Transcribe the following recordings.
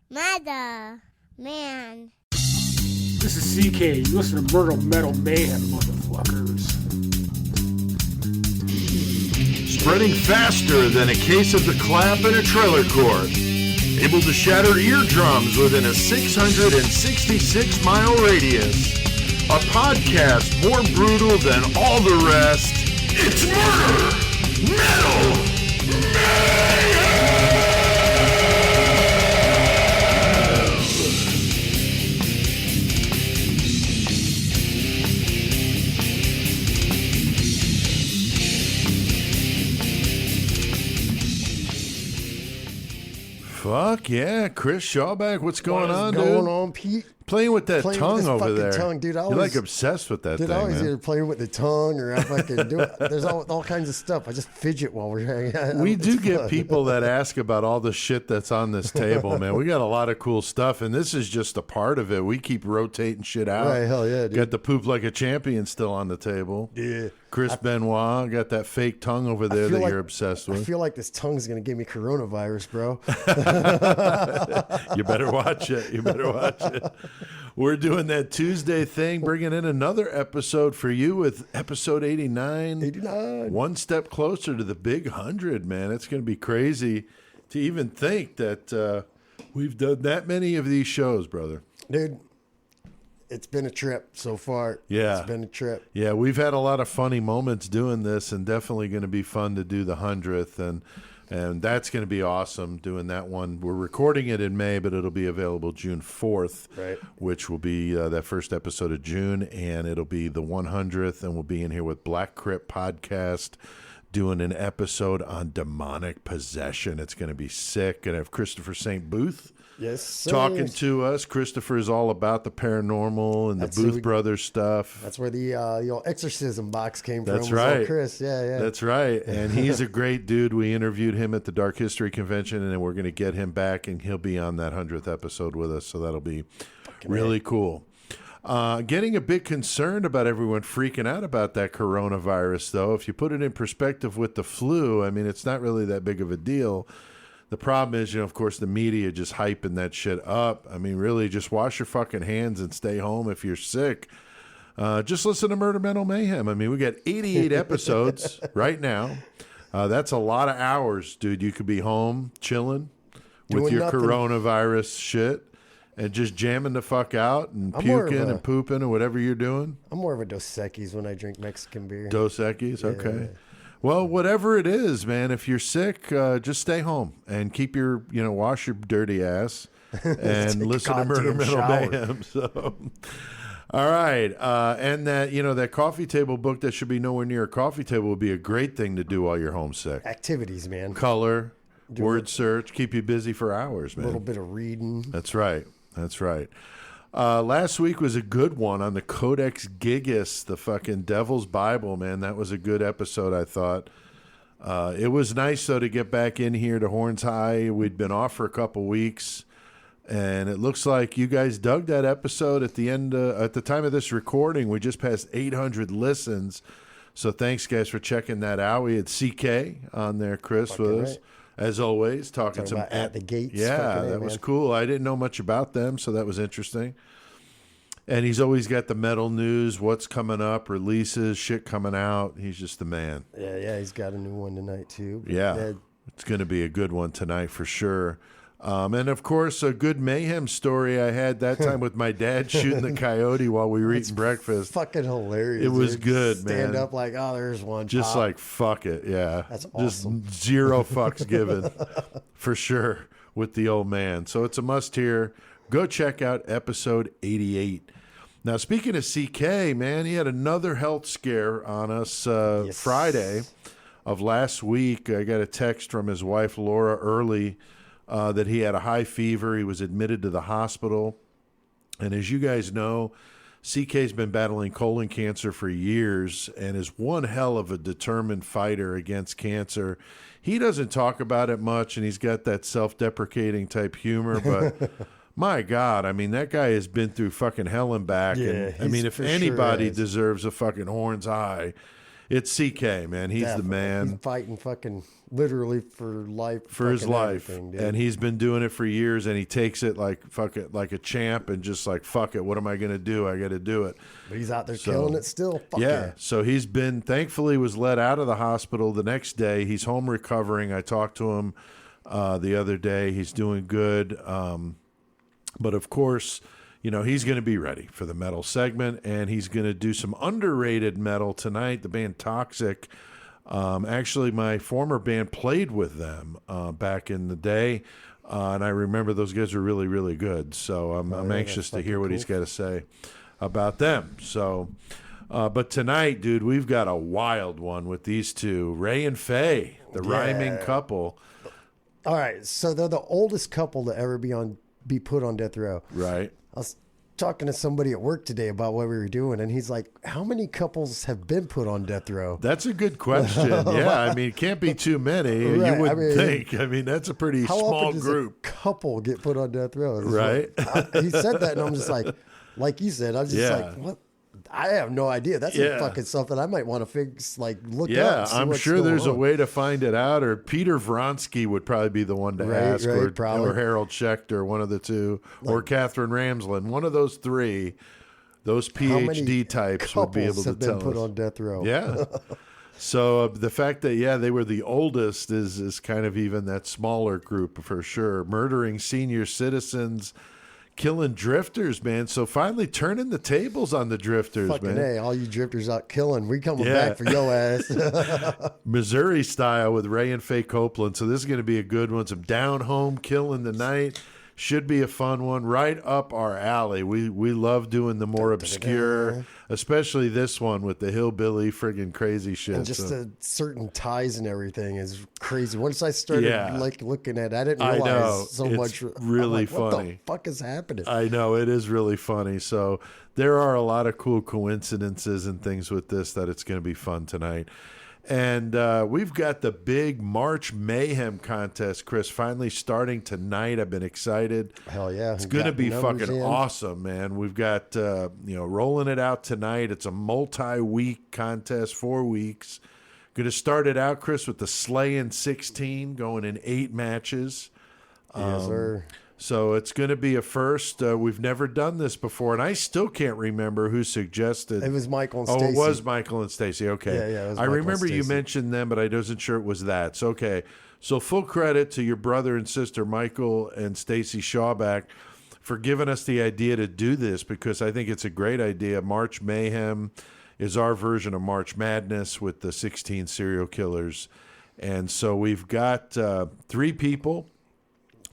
Mother, man. This is CK. You listen to Murder Metal Mayhem, motherfuckers. Spreading faster than a case of the clap in a trailer court. Able to shatter eardrums within a 666-mile radius. A podcast more brutal than all the rest. It's Murder Metal Mayhem! Fuck yeah, Chris Shawback, what's going on, dude? What's going on, Pete? Playing with that tongue over there. Tongue, dude. You're like obsessed with that thing, I always man. either play with the tongue or I fucking do it. There's all kinds of stuff. I just fidget while we're hanging out. We do get people that ask about all the shit that's on this table, man. We got a lot of cool stuff, and this is just a part of it. We keep rotating shit out. Right, hell yeah, dude. Got the poop like a champion still on the table. Yeah. Chris Benoit, got that fake tongue over there that you're obsessed with. I feel like this tongue's going to give me coronavirus, bro. You better watch it. You better watch it. We're doing that Tuesday thing, bringing in another episode for you with episode 89. 89. One step closer to the big 100, man. It's going to be crazy to even think that we've done that many of these shows, brother. Dude, it's been a trip so far. Yeah. It's been a trip. Yeah, we've had a lot of funny moments doing this, and definitely going to be fun to do the 100th, and that's going to be awesome doing that one. We're recording it in May, but it'll be available June 4th, right, which will be that first episode of June, and it'll be the 100th, and we'll be in here with Black Crypt Podcast doing an episode on demonic possession. It's going to be sick. And I have Christopher St. Booth. Yes, sir. Talking to us. Christopher is all about the paranormal and the Booth Brothers stuff. That's where the old exorcism box came That's from. right. Chris, yeah. That's right. And he's a great dude. We interviewed him at the Dark History Convention, and we're going to get him back, and he'll be on that 100th episode with us, so that'll be really cool. Getting a bit concerned about everyone freaking out about that coronavirus, though. If you put it in perspective with the flu, I mean, it's not really that big of a deal. The problem is, of course, the media just hyping that shit up. I mean, really, just wash your fucking hands and stay home if you're sick. Just listen to Murder Metal Mayhem. I mean, we got 88 episodes right now. That's a lot of hours, dude. You could be home chilling with your coronavirus shit and just jamming the fuck out and puking and pooping or whatever you're doing. I'm more of a Dos Equis when I drink Mexican beer. Dos Equis, okay. Yeah. Well, whatever it is, man, if you're sick, just stay home and keep your, wash your dirty ass and listen to Murder Metal Mayhem. So, all right. And that, that coffee table book that should be nowhere near a coffee table would be a great thing to do while you're homesick. Activities, man. Color, word search, keep you busy for hours, man. A little bit of reading. That's right. That's right. Last week was a good one on the Codex Gigas, the fucking Devil's Bible, man. That was a good episode, I thought. It was nice, though, to get back in here to Horns High. We'd been off for a couple weeks, and it looks like you guys dug that episode at the end. At the time of this recording, we just passed 800 listens. So thanks, guys, for checking that out. We had CK on there, Chris, with us. As always, talking some at the gates. Yeah, that was cool. I didn't know much about them, so that was interesting. And he's always got the metal news, what's coming up, releases, shit coming out. He's just the man. Yeah, he's got a new one tonight, too. Yeah, it's going to be a good one tonight for sure. And, of course, a good mayhem story I had that time with my dad shooting the coyote while we were eating breakfast. Fucking hilarious. It was good, man. Stand up like, oh, there's one. Just pop. like, fuck it, yeah. That's awesome. Just zero fucks given, for sure, with the old man. So it's a must-hear. Go check out episode 88. Now, speaking of CK, man, he had another health scare on us Friday of last week. I got a text from his wife, Laura, early, that he had a high fever. He was admitted to the hospital. And as you guys know, CK's been battling colon cancer for years and is one hell of a determined fighter against cancer. He doesn't talk about it much, and he's got that self-deprecating type humor, but my God, I mean, that guy has been through fucking hell and back. Yeah, and I mean, if anybody deserves a fucking Horns High, It's CK, man. He's the man. He's fighting fucking literally for life. For his life. Dude. And he's been doing it for years, and he takes it like fuck it, like a champ, and just like fuck it. What am I gonna do? I got to do it. But he's out there killing it still. Fuck yeah. So he's been thankfully was let out of the hospital the next day. He's home recovering. I talked to him the other day. He's doing good. But of course, you know, he's going to be ready for the metal segment, and he's going to do some underrated metal tonight. The band Toxik. Actually, my former band played with them back in the day, and I remember those guys were really, really good. So I'm anxious to hear what he's got to say about them. So, but tonight, dude, we've got a wild one with these two, Ray and Faye, the rhyming couple. All right, so they're the oldest couple to ever be put on death row. Right. I was talking to somebody at work today about what we were doing, and he's like, how many couples have been put on death row? That's a good question. Yeah, I mean, it can't be too many. Right, You wouldn't think. I mean, that's a pretty how small often does group. a couple get put on death row? Right. He said that, and I'm just like you said, I was just like, what? I have no idea. That's fucking something I might want to fix, like look up. Yeah, See I'm what's sure going there's a on. way to find it out. Or Peter Vronsky would probably be the one to ask, or Harold Schechter, one of the two, or Catherine Ramsland, one of those three. Those PhD types would be able to tell us. Put on death row. Yeah. So the fact that they were the oldest is kind of even that smaller group for sure. Murdering senior citizens, killing drifters, man. So finally turning the tables on the drifters, Fucking man. hey, all you drifters out killing. We coming back for your ass. Missouri style with Ray and Faye Copeland. So this is going to be a good one. Some down home killing the night. Should be a fun one, right up our alley. We love doing the more obscure, especially this one with the hillbilly friggin' crazy shit. And just the certain ties and everything is crazy. Once I started like looking at it, I didn't realize so much. Really like, what funny. the fuck is happening? I know, it is really funny. So there are a lot of cool coincidences and things with this that it's going to be fun tonight. And we've got the big March Mayhem contest, Chris, finally starting tonight. I've been excited. Hell yeah. It's going to be fucking awesome, man. We've got, rolling it out tonight. It's a multi-week contest, 4 weeks. Going to start it out, Chris, with the Slayin' 16 going in 8 matches. Yes, sir. So it's going to be a first. We've never done this before, and I still can't remember who suggested. It was Michael and Stacy. Oh, it was Michael and Stacy. Okay. Yeah, it was I Michael remember and you Stacy. mentioned them, but I wasn't sure it was that. So, okay. So full credit to your brother and sister, Michael and Stacy Shawback, for giving us the idea to do this, because I think it's a great idea. March Mayhem is our version of March Madness with the 16 serial killers. And so we've got 3 people,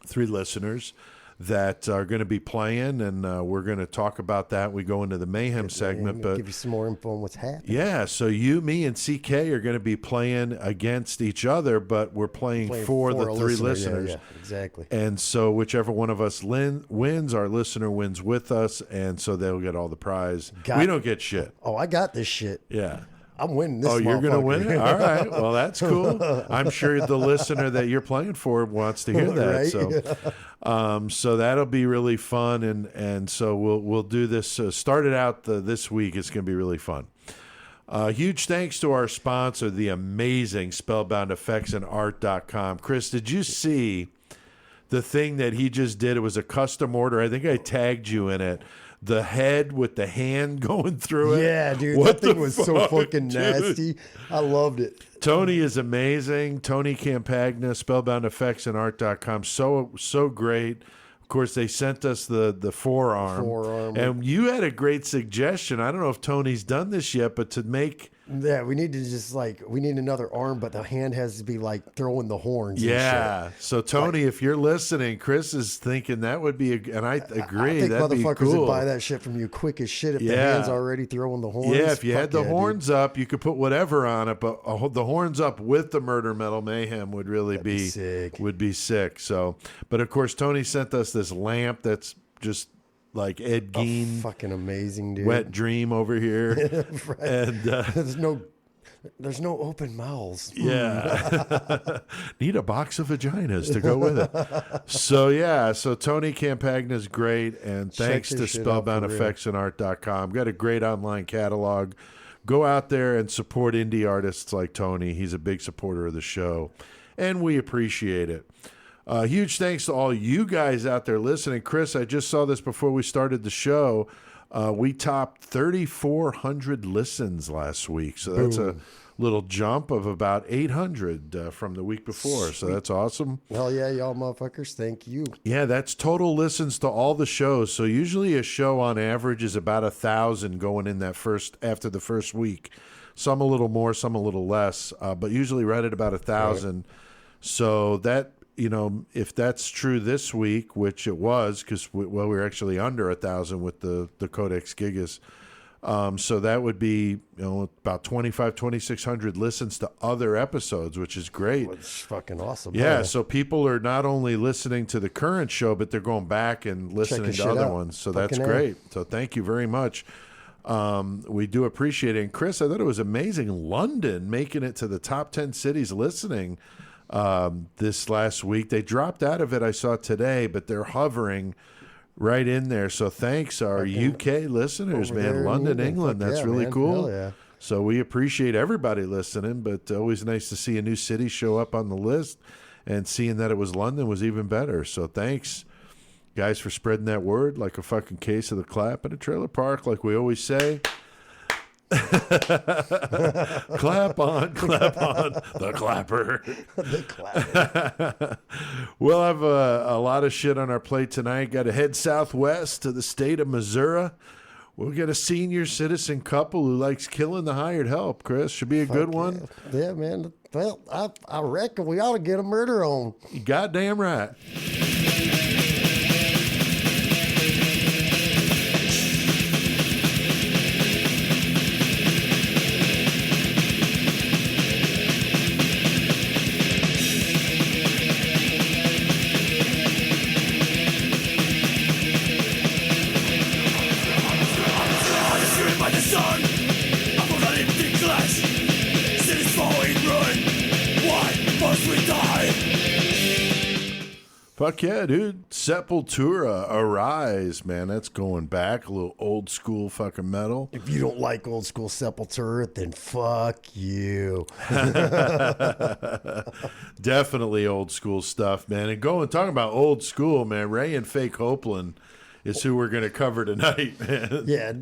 3 listeners that are going to be playing, and we're going to talk about that. We go into the Mayhem segment, but give you some more info on what's happening. Yeah, so you, me, and CK are going to be playing against each other, but we're playing for the 3 listeners. Yeah, exactly. And so whichever one of us wins, our listener wins with us, and so they'll get all the prize. We don't get shit. Oh, I got this shit. Yeah. I'm winning this. Oh, you're going to win it? All right. Well, that's cool. I'm sure the listener that you're playing for wants to hear that. Right? So that'll be really fun, and so we'll do this. Start it out this week. It's going to be really fun. Huge thanks to our sponsor, the amazing spellboundeffectsandart.com. Chris, did you see the thing that he just did? It was a custom order. I think I tagged you in it. The head with the hand going through it. Yeah, dude. What that thing was so fucking nasty. I loved it. Tony is amazing. Tony Campagna, spellboundeffectsandart.com. So great. Of course, they sent us the forearm. And you had a great suggestion. I don't know if Tony's done this yet, but to make... Yeah, we need to we need another arm, but the hand has to be like throwing the horns. Yeah. And shit. So Tony, if you're listening, Chris is thinking that would be, and I agree. I think that'd be motherfuckers cool. would buy that shit from you quick as shit if the hand's already throwing the horns. Yeah, if you had the horns up, you could put whatever on it, but the horns up with the Murder Metal Mayhem would really be sick. Would be sick. So, but of course, Tony sent us this lamp that's just like Ed Gein, fucking amazing, dude. Wet dream over here. Right. And there's no open mouths. Yeah. Need a box of vaginas to go with it. So Tony Campagna is great, and thanks to spellboundeffectsandart.com. Got a great online catalog go out there and support indie artists like Tony. He's a big supporter of the show, and we appreciate it. Huge thanks to all you guys out there listening. Chris, I just saw this before we started the show. We topped 3,400 listens last week, so that's a little jump of about 800 from the week before. Sweet. So that's awesome. Hell yeah, y'all motherfuckers. Thank you. Yeah, that's total listens to all the shows. So usually a show on average is about 1,000 going in after the first week. Some a little more, some a little less, but usually right at about 1,000. Right. So that, if that's true this week, which it was, because we were actually under 1,000 with the Codex Gigas. So that would be, about 2,600 listens to other episodes, which is great. It's fucking awesome. Yeah, so people are not only listening to the current show, but they're going back and listening to other ones. So that's great. So thank you very much. We do appreciate it. And Chris, I thought it was amazing. London making it to the top 10 cities listening this last week. They dropped out of it, I saw today, but they're hovering right in there. So thanks our UK listeners, man. London, England. That's really cool. Hell yeah. So we appreciate everybody listening, but always nice to see a new city show up on the list, and seeing that it was London was even better. So thanks, guys, for spreading that word like a fucking case of the clap in a trailer park, like we always say. Clap on the clapper. The clapper. We'll have a lot of shit on our plate tonight. Got to head southwest to the state of Missouri. We'll get a senior citizen couple who likes killing the hired help. Chris, should be a good one. Yeah, man. Well, I reckon we ought to get a murder on. You goddamn right. Fuck yeah, dude. Sepultura, Arise, man. That's going back. A little old school fucking metal. If you don't like old school Sepultura, then fuck you. Definitely old school stuff, man. And talking about old school, man, Ray and Faye Copeland is who we're going to cover tonight, man. Yeah,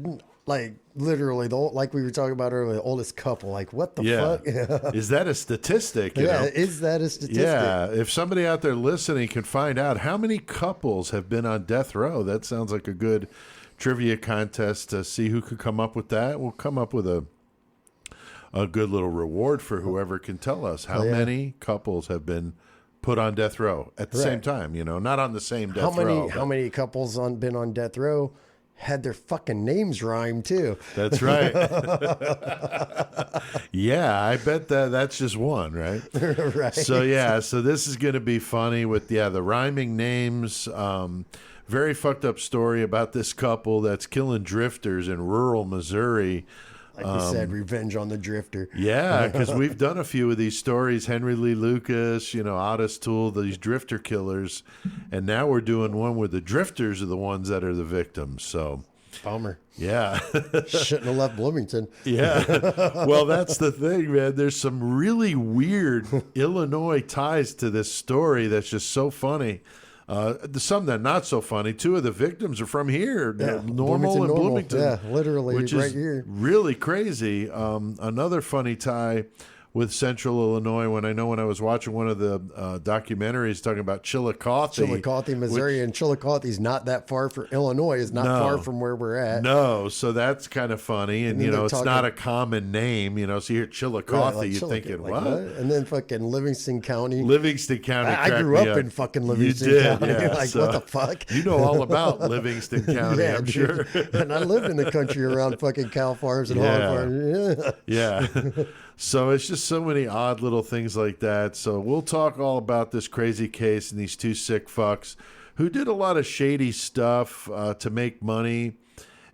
like literally, like we were talking about earlier, the oldest couple. Like, what the fuck? Is that a statistic? Is that a statistic? Yeah, if somebody out there listening can find out how many couples have been on death row, that sounds like a good trivia contest to see who could come up with that. We'll come up with a good little reward for whoever can tell us how many couples have been put on death row at the same time. Not on the same death row. How many couples been on death row? Had their fucking names rhyme too. That's right. Yeah, I bet that's just one, right? Right. So this is going to be funny with the rhyming names. Very fucked up story about this couple that's killing drifters in rural Missouri. Like we said, revenge on the drifter. Yeah, because we've done a few of these stories. Henry Lee Lucas, Otis Toole, these drifter killers. And now we're doing one where the drifters are the ones that are the victims. So, bummer. Yeah. Shouldn't have left Bloomington. Yeah. Well, that's the thing, man. There's some really weird Illinois ties to this story that's just so funny. Some that are not so funny. Two of the victims are from here, Normal and Bloomington. Yeah, literally which right is here. Really crazy. Another funny tie with Central Illinois when I was watching one of the documentaries talking about Chillicothe, Missouri, and Chillicothe's not that far from Illinois. Is not far from where we're at. No, so that's kind of funny, and it's not a common name. So you hear Chillicothe, you're thinking what? And then fucking Livingston County. I grew up in fucking Livingston County. Yeah. Like what the fuck? You know all about Livingston County, I'm sure. And I lived in the country around fucking cow farms and hog farms. Yeah. So it's just so many odd little things like that. So we'll talk all about this crazy case and these two sick fucks who did a lot of shady stuff to make money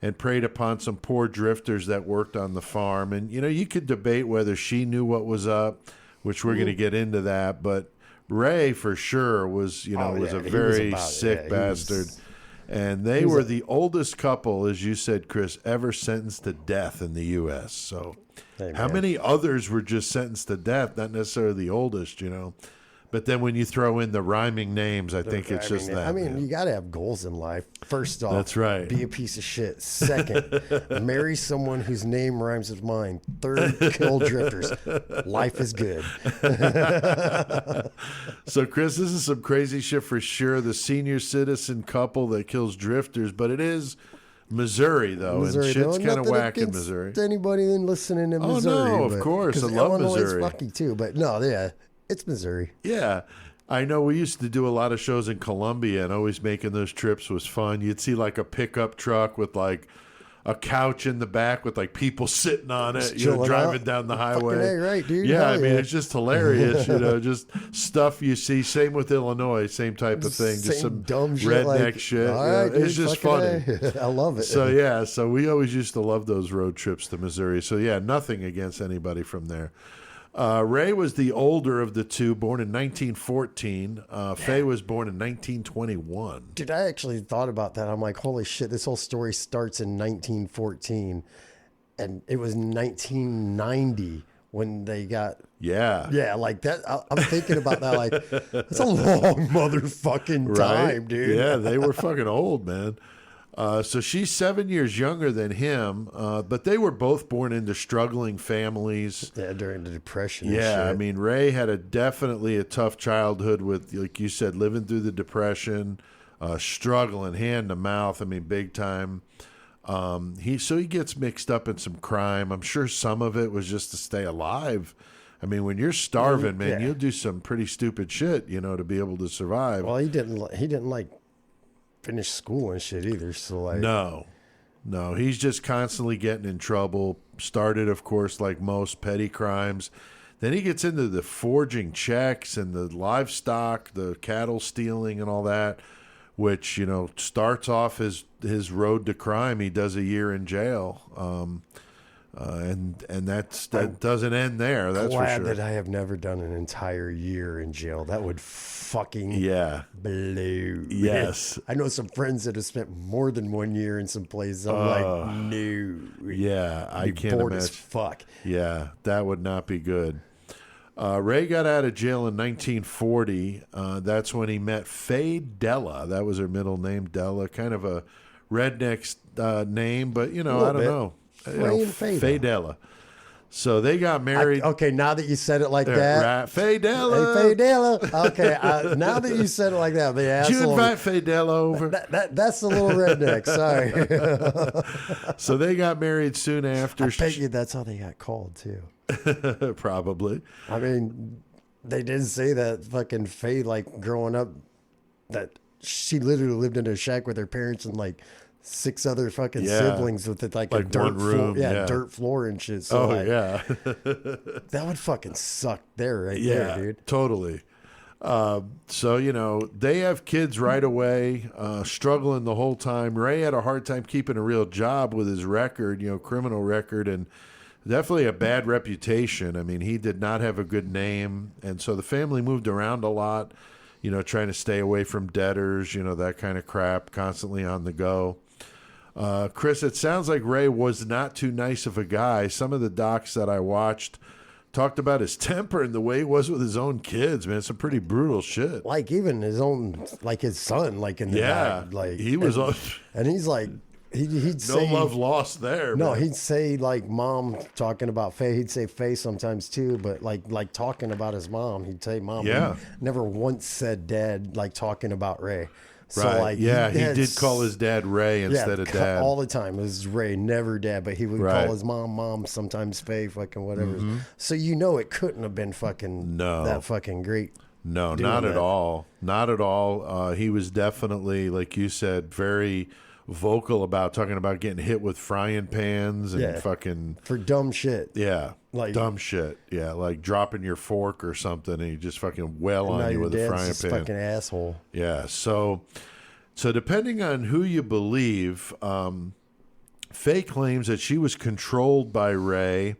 and preyed upon some poor drifters that worked on the farm. And, you could debate whether she knew what was up, which we're going to get into that. But Ray, for sure, was a very sick bastard. And they were the oldest couple, as you said, Chris, ever sentenced to death in the U.S. So how many others were just sentenced to death? Not necessarily the oldest, you know. But then when you throw in the rhyming names, I think it's just that. I mean, you got to have goals in life. First off, that's right. Be a piece of shit. Second, marry someone whose name rhymes with mine. Third, kill drifters. Life is good. So, Chris, this is some crazy shit for sure. The senior citizen couple that kills drifters, but it is Missouri, though, and shit's kind of whack in Missouri. Anybody listening in Missouri? Oh, no, of course. I love Illinois Missouri. Is fucky too, but no, yeah. It's Missouri. Yeah. I know we used to do a lot of shows in Columbia, and always making those trips was fun. You'd see like a pickup truck with like a couch in the back with like people sitting on it, you know, driving down the highway. Fucking A, right, dude? Yeah, Hell I mean, it's just hilarious, you know, just stuff you see. Same with Illinois, same type of thing. Just some dumb shit, redneck shit. All right, dude, it's just funny. I love it. So, yeah, so we always used to love those road trips to Missouri. So, yeah, nothing against anybody from there. Ray was the older of the two, born in 1914. Faye was born in 1921. Dude, I actually thought about that. I'm like, holy shit, this whole story starts in 1914. And it was 1990 when they got... Yeah, like that. I'm thinking about that like, that's a long motherfucking time, dude. Yeah, they were fucking old, man. So she's 7 years younger than him, but they were both born into struggling families. Yeah, during the Depression. Yeah, and shit. I mean, Ray had definitely a tough childhood with, like you said, living through the Depression, struggling hand to mouth. I mean, big time. He gets mixed up in some crime. I'm sure some of it was just to stay alive. I mean, when you're starving, man, you'll do some pretty stupid shit, you know, to be able to survive. Well, he didn't like finish school and shit either. So like, no, he's just constantly getting in trouble. Started, of course, like most petty crimes. Then he gets into the forging checks and the livestock, the cattle stealing and all that, which, you know, starts off his road to crime. He does a year in jail. And that doesn't end there. That's for sure. Glad that I have never done an entire year in jail. That would fucking blow. Yes. I know some friends that have spent more than 1 year in some places. I'm like, no. Yeah, I can't bored imagine. as fuck. Yeah, that would not be good. Ray got out of jail in 1940. That's when he met Faye Della. That was her middle name, Della. Kind of a redneck name, but, you know, I don't know. Faye Della. So they got married. Okay, now that you said it like that. Right. Faye Della. Hey, Faye Della. Okay, now that you said it like that. Did you invite Faye Della over? That's a little redneck. Sorry. So they got married soon after. I bet you that's how they got called, too. Probably. I mean, they did say that fucking Faye, like, growing up, that she literally lived in a shack with her parents and, like, 6 other fucking siblings with it, like a dirt room, floor, dirt floor and shit. So that would fucking suck there, there, dude. Totally. So, you know, they have kids right away, struggling the whole time. Ray had a hard time keeping a real job with his record, you know, criminal record, and definitely a bad reputation. I mean, he did not have a good name, and so the family moved around a lot, you know, trying to stay away from debtors, you know, that kind of crap, constantly on the go. Chris, it sounds like Ray was not too nice of a guy. Some of the docs that I watched talked about his temper and the way he was with his own kids, man. Some pretty brutal shit. Like even his own, like his son, like in the back, like he was, and he's like, he'd say no love lost there. No, man. he'd say like mom talking about Faye. He'd say Faye sometimes too, but like talking about his mom, he'd say mom. Yeah, he never once said dad, like talking about Ray. So right. like, he did call his dad Ray instead of dad all the time. It was Ray, never dad, but he would call his mom, sometimes Faye, fucking whatever. Mm-hmm. So you know it couldn't have been fucking that fucking great. No, not at all. Not at all. He was definitely, like you said, very vocal about talking about getting hit with frying pans and fucking for dumb shit. Yeah. Like dumb shit. Yeah. Like dropping your fork or something and you just fucking wail on you with a frying pan. Fucking asshole. Yeah. So depending on who you believe, Faye claims that she was controlled by Ray,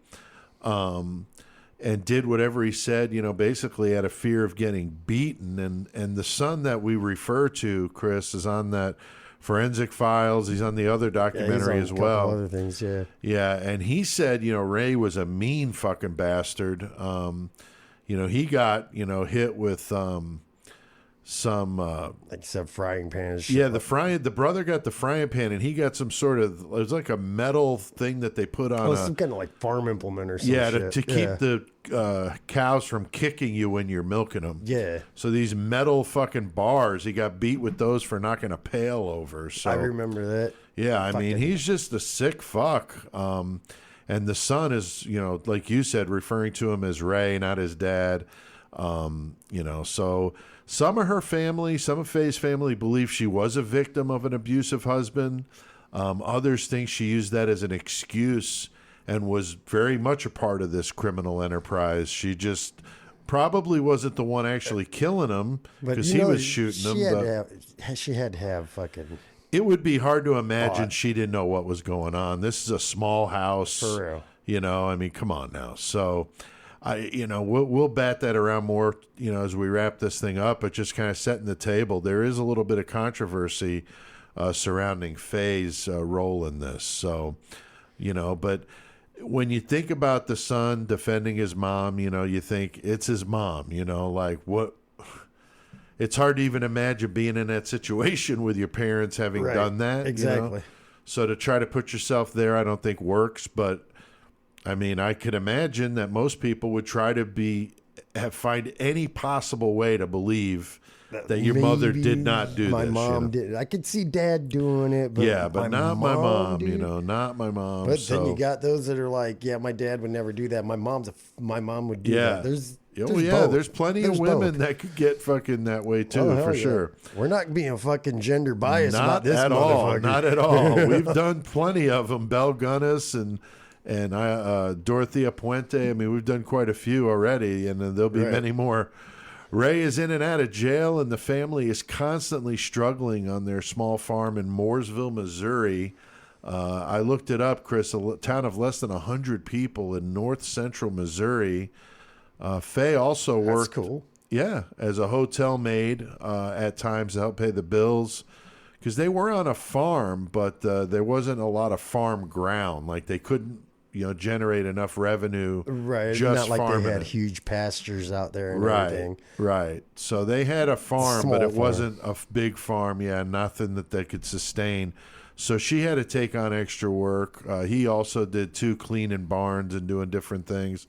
and did whatever he said, you know, basically out of fear of getting beaten. And the son that we refer to, Chris, is on that Forensic Files. He's on the other documentary as well. Other things, yeah. Yeah, and he said, Ray was a mean fucking bastard. He got, hit with some like some frying pan. Yeah, the brother got the frying pan, and he got some sort of, it was like a metal thing that they put on. Some kind of like farm implement or something. Yeah, to keep the cows from kicking you when you're milking them. Yeah. So these metal fucking bars, he got beat with those for knocking a pail over. So I remember that. Yeah, I mean, he's just a sick fuck. And the son is, like you said, referring to him as Ray, not his dad. So some of her family, some of Faye's family believe she was a victim of an abusive husband. Others think she used that as an excuse and was very much a part of this criminal enterprise. She just probably wasn't the one actually killing him because he was shooting them. She had to have fucking... It would be hard to imagine she didn't know what was going on. This is a small house. For real. I mean, come on now. So... we'll bat that around more, as we wrap this thing up, but just kind of setting the table. There is a little bit of controversy surrounding Faye's role in this. So, but when you think about the son defending his mom, you think it's his mom, like what? It's hard to even imagine being in that situation with your parents having done that. Exactly. So to try to put yourself there, I don't think works, but I mean, I could imagine that most people would try to find any possible way to believe that your mother did not do this. My mom did. I could see Dad doing it, but but not my mom. Not my mom. But then you got those that are like, yeah, my dad would never do that. My mom would do that. There's plenty of women that could get fucking that way too, for sure. We're not being fucking gender biased about this motherfucker. Not at all. We've done plenty of them. Belle Gunnis and Dorothea Puente. I mean, we've done quite a few already, and there'll be many more. Ray is in and out of jail, and the family is constantly struggling on their small farm in Mooresville, Missouri. I looked it up, Chris, a town of less than 100 people in north central Missouri. Faye also worked as a hotel maid at times to help pay the bills. Because they were on a farm, but there wasn't a lot of farm ground. Like they couldn't, generate enough revenue. Right. Just not like farming they had huge pastures out there and everything. Right. So they had a farm, but it wasn't a big farm. Yeah, nothing that they could sustain. So she had to take on extra work. He also did too, cleaning barns and doing different things.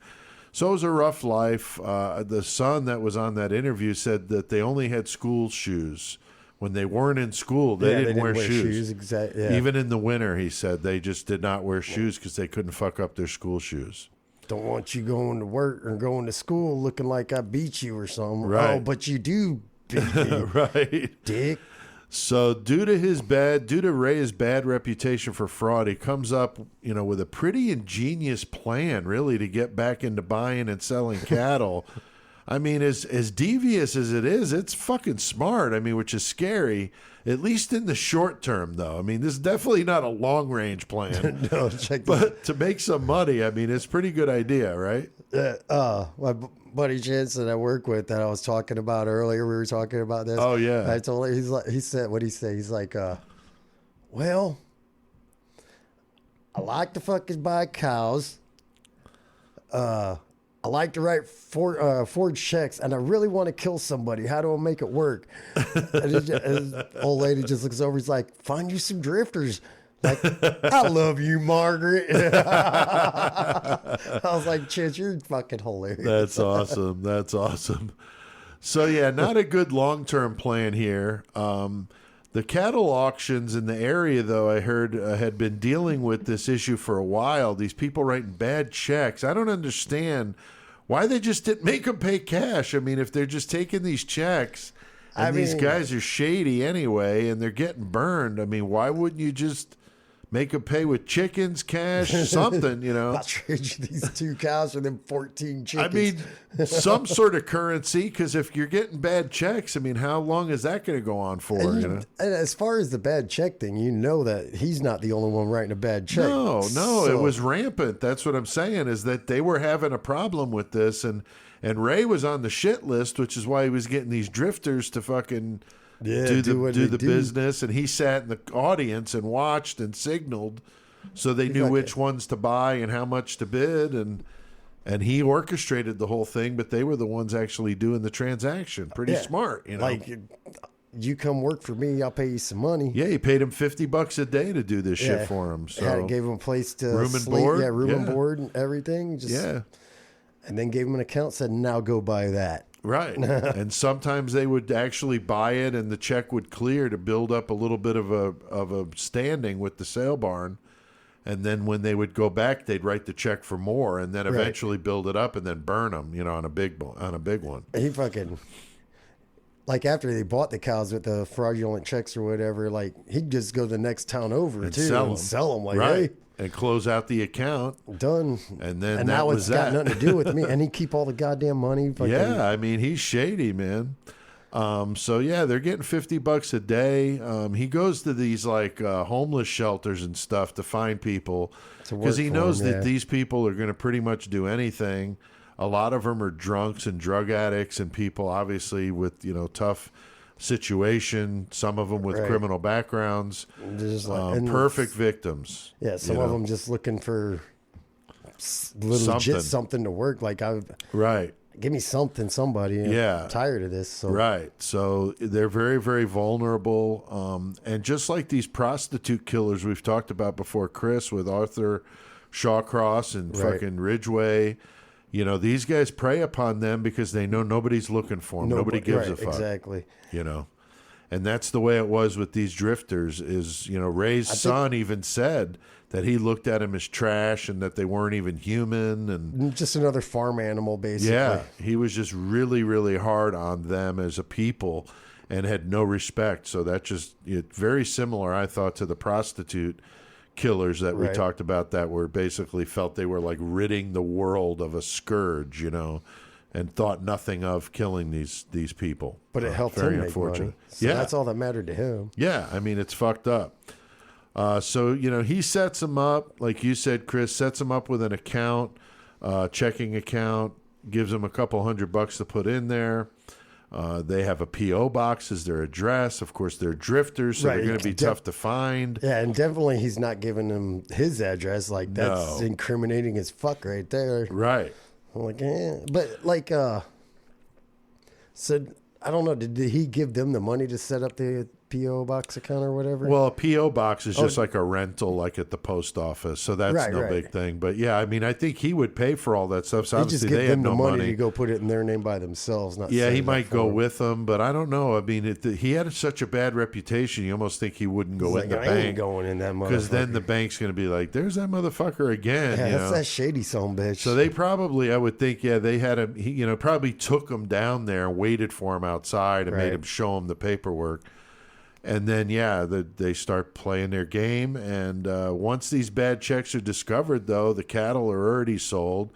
So it was a rough life. The son that was on that interview said that they only had school shoes. When they weren't in school, they didn't wear shoes. Exactly. Yeah. Even in the winter, he said, they just did not wear shoes because they couldn't fuck up their school shoes. Don't want you going to work or going to school looking like I beat you or something. Right. Oh, but you do beat me. Right. Dick. So due to Ray's bad reputation for fraud, he comes up, with a pretty ingenious plan, really, to get back into buying and selling cattle. I mean, as devious as it is, it's fucking smart. I mean, which is scary, at least in the short term, though. I mean, this is definitely not a long-range plan. No, but to make some money, I mean, it's a pretty good idea, right? My buddy Chance that I work with that I was talking about earlier, we were talking about this. Oh, yeah. I told him, he said, what'd he say? He's like, well, I like to fucking buy cows. I like to write forged checks, and I really want to kill somebody. How do I make it work? And old lady just looks over. He's like, find you some drifters. Like, I love you, Margaret. I was like, Chance, you're fucking hilarious. That's awesome. That's awesome. So, yeah, not a good long-term plan here. The cattle auctions in the area, though, I heard had been dealing with this issue for a while. These people writing bad checks. I don't understand why they just didn't make them pay cash. I mean, if they're just taking these checks and these guys are shady anyway and they're getting burned, I mean, why wouldn't you just make them pay with chickens, cash, something, I'll trade you these 2 cows for them 14 chickens. I mean, some sort of currency, because if you're getting bad checks, I mean, how long is that going to go on for? And as far as the bad check thing, that he's not the only one writing a bad check. No, it was rampant. That's what I'm saying, is that they were having a problem with this, and Ray was on the shit list, which is why he was getting these drifters to fucking do the business. And he sat in the audience and watched and signaled, so they knew which ones to buy and how much to bid. And he orchestrated the whole thing, but they were the ones actually doing the transaction. Pretty smart, you know. Like, you come work for me, I'll pay you some money. Yeah, he paid him $50 a day to do this shit for him. So gave him a place to room sleep. And board. Yeah, room and board and everything. And then gave him an account, said, now go buy that. Right. And sometimes they would actually buy it and the check would clear to build up a little bit of a standing with the sale barn. And then when they would go back, they'd write the check for more and then eventually build it up and then burn them, you know, on a big one. He fucking, like, after they bought the cows with the fraudulent checks or whatever, like, he'd just go to the next town over and sell them. Like, hey. And close out the account. Done. And then and that now was it's got nothing to do with me. And he keep all the goddamn money. Fucking. Yeah, I mean, he's shady, man. So yeah, they're getting $50 a day. He goes to these like homeless shelters and stuff to find people because he knows that these people are going to pretty much do anything. A lot of them are drunks and drug addicts and people obviously with, you know, tough situation. Some of them with criminal backgrounds, just like, perfect victims. Yeah. Some of them just looking for legit something to work. Like give me something, somebody. I'm tired of this. So. Right. So they're very, very vulnerable. And just like these prostitute killers we've talked about before, Chris, with Arthur Shawcross and fucking Ridgway, you know, these guys prey upon them because they know nobody's looking for them. Nobody gives a fuck. Exactly. You know, and that's the way it was with these drifters is, you know, Ray's son even said that he looked at them as trash and that they weren't even human and just another farm animal, basically. Yeah, he was just really, really hard on them as a people and had no respect. So that just very similar, I thought, to the prostitute killers that we talked about that were basically felt they were like ridding the world of a scourge, you know, and thought nothing of killing these people. But it helped him make money. So that's all that mattered to him. Yeah, I mean, it's fucked up. So, you know, he sets them up, like you said, Chris, sets them up with an account, checking account, gives them a couple $100 to put in there. They have a P.O. box as their address. Of course, they're drifters, so they're going to be tough to find. Yeah, and definitely he's not giving them his address. Like, that's incriminating as fuck right there. Right. I'm like, But, like, so, I don't know, did he give them the money to set up the P.O. box account or whatever? Well, a P.O. box is just like a rental, like at the post office, so that's no big thing. But yeah, I mean, I think he would pay for all that stuff. So obviously, they have no money to go put it in their name by themselves. Not he might go with them, but I don't know. I mean, he had such a bad reputation. You almost think he wouldn't go in the bank. Ain't going in that motherfucker. Because then the bank's going to be like, "There's that motherfucker again." Yeah, that's that shady son bitch. So they probably, I would think, they had him. He, probably took him down there and waited for him outside and made him show him the paperwork. And then, they start playing their game. And once these bad checks are discovered, though, the cattle are already sold.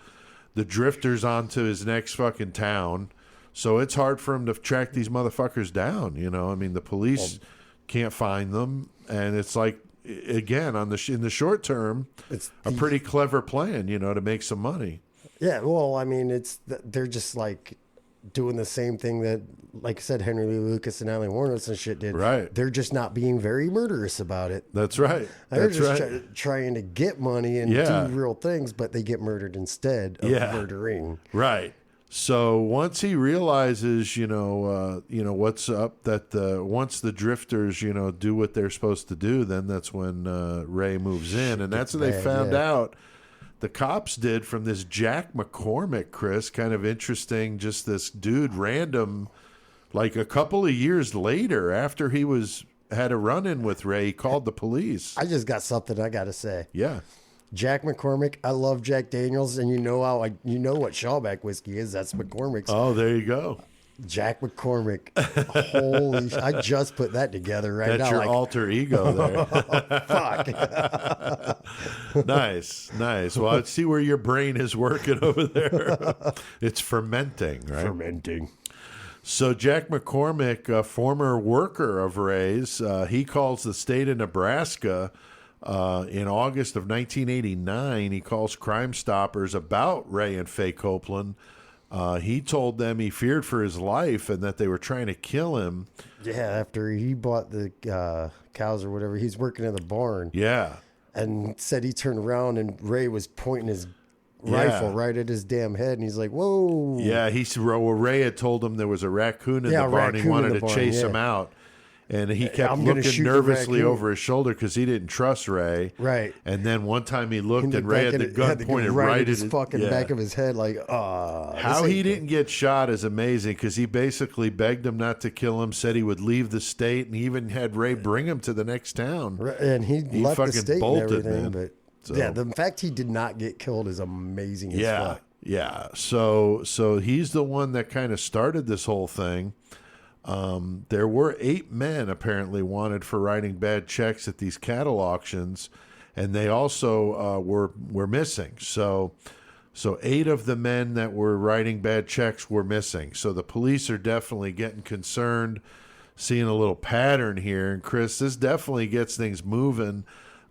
The drifter's onto his next fucking town. So it's hard for him to track these motherfuckers down, you know. I mean, the police can't find them. And it's like, again, in the short term, it's a pretty clever plan, you know, to make some money. Yeah, well, I mean, they're just like doing the same thing that, like I said, Henry Lee Lucas and Allie Warnos and shit did. Right. They're just not being very murderous about it. That's right. They're just trying to get money and do real things, but they get murdered instead of murdering. Right. So once he realizes, what's up, that once the drifters, do what they're supposed to do, then that's when Ray moves in, and that's what they found out. The cops did from this Jack McCormick, Chris, kind of interesting, just this dude random, like a couple of years later after he had a run-in with Ray, he called the police. I just got something I got to say. Yeah. Jack McCormick, I love Jack Daniels, and you know what Shawback whiskey is. That's McCormick's. Oh, there you go. Jack McCormick. Holy shit. I just put that together right now. That's your alter ego there. Fuck. Nice. Well, let's see where your brain is working over there. It's fermenting, right? Fermenting. So Jack McCormick, a former worker of Ray's, he calls the state of Nebraska in August of 1989. He calls Crime Stoppers about Ray and Faye Copeland He told them he feared for his life and that they were trying to kill him. Yeah, after he bought the cows or whatever, he's working in the barn. Yeah. And said he turned around and Ray was pointing his rifle right at his damn head. And he's like, whoa. Yeah, Ray had told him there was a raccoon in the barn. He wanted to chase him out. And he kept looking nervously over his shoulder because he didn't trust Ray. Right. And then one time he looked and Ray had the gun pointed right at his fucking back of his head. Like, how he didn't get shot is amazing because he basically begged him not to kill him, said he would leave the state, and he even had Ray bring him to the next town. And he left the state bolted, and everything. Man. But yeah, the fact he did not get killed is amazing as fuck. Yeah. So he's the one that kind of started this whole thing. There were 8 men apparently wanted for writing bad checks at these cattle auctions, and they also were missing. So 8 of the men that were writing bad checks were missing. So the police are definitely getting concerned, seeing a little pattern here. And Chris, this definitely gets things moving.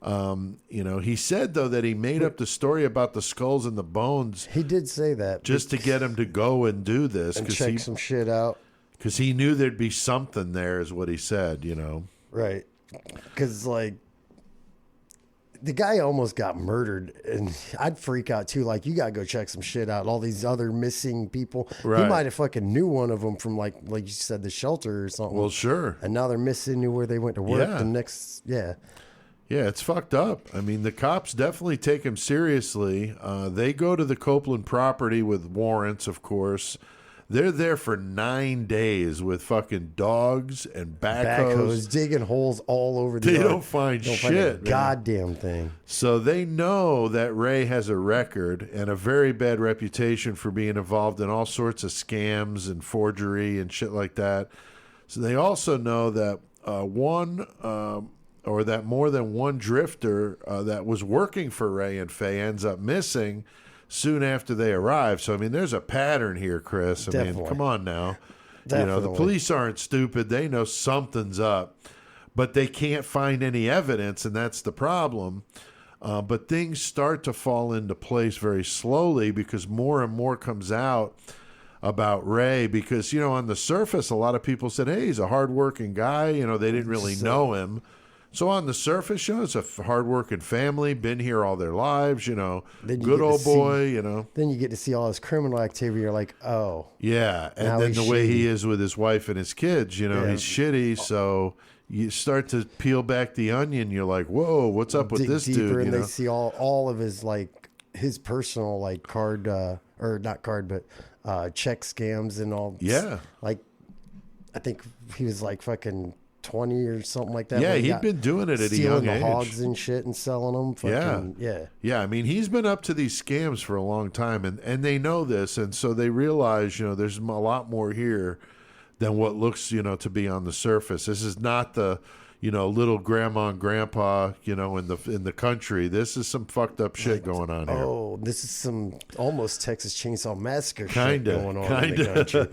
He said though that he made up the story about the skulls and the bones. He did say that just to get him to go and do this and check some shit out. Because he knew there'd be something there, is what he said, Right. Because, like, the guy almost got murdered, and I'd freak out, too. Like, you got to go check some shit out. All these other missing people. Right. He might have fucking knew one of them from, like you said, the shelter or something. Well, sure. And now they're missing, knew where they went to work the next, Yeah, it's fucked up. I mean, the cops definitely take him seriously. They go to the Copeland property with warrants, of course. They're there for 9 days with fucking dogs and backhoes. Digging holes all over the yard. They don't find shit. Goddamn thing. So they know that Ray has a record and a very bad reputation for being involved in all sorts of scams and forgery and shit like that. So they also know that that more than one drifter that was working for Ray and Faye ends up missing soon after they arrive. So, I mean, there's a pattern here, Chris. I mean, come on now. Definitely. The police aren't stupid. They know something's up, but they can't find any evidence, and that's the problem. But things start to fall into place very slowly because more and more comes out about Ray because, on the surface, a lot of people said, hey, he's a hardworking guy. They didn't really know him. So on the surface, it's a hardworking family, been here all their lives, good old boy, Then you get to see all his criminal activity. You're like, oh. Yeah, and then the way he is with his wife and his kids, he's shitty. So you start to peel back the onion. You're like, whoa, what's up with this dude? And they see all of his, his personal, card, or not card, but check scams and all. Yeah. I think he was fucking 20 or something like that. Yeah, he'd been doing it at a young age. Stealing the hogs and shit and selling them. Yeah, I mean, he's been up to these scams for a long time, and they know this, and so they realize, there's a lot more here than what looks, to be on the surface. This is not the, little grandma and grandpa, in the country. This is some fucked up shit going on here. Oh, this is some almost Texas Chainsaw Massacre shit going on in the country.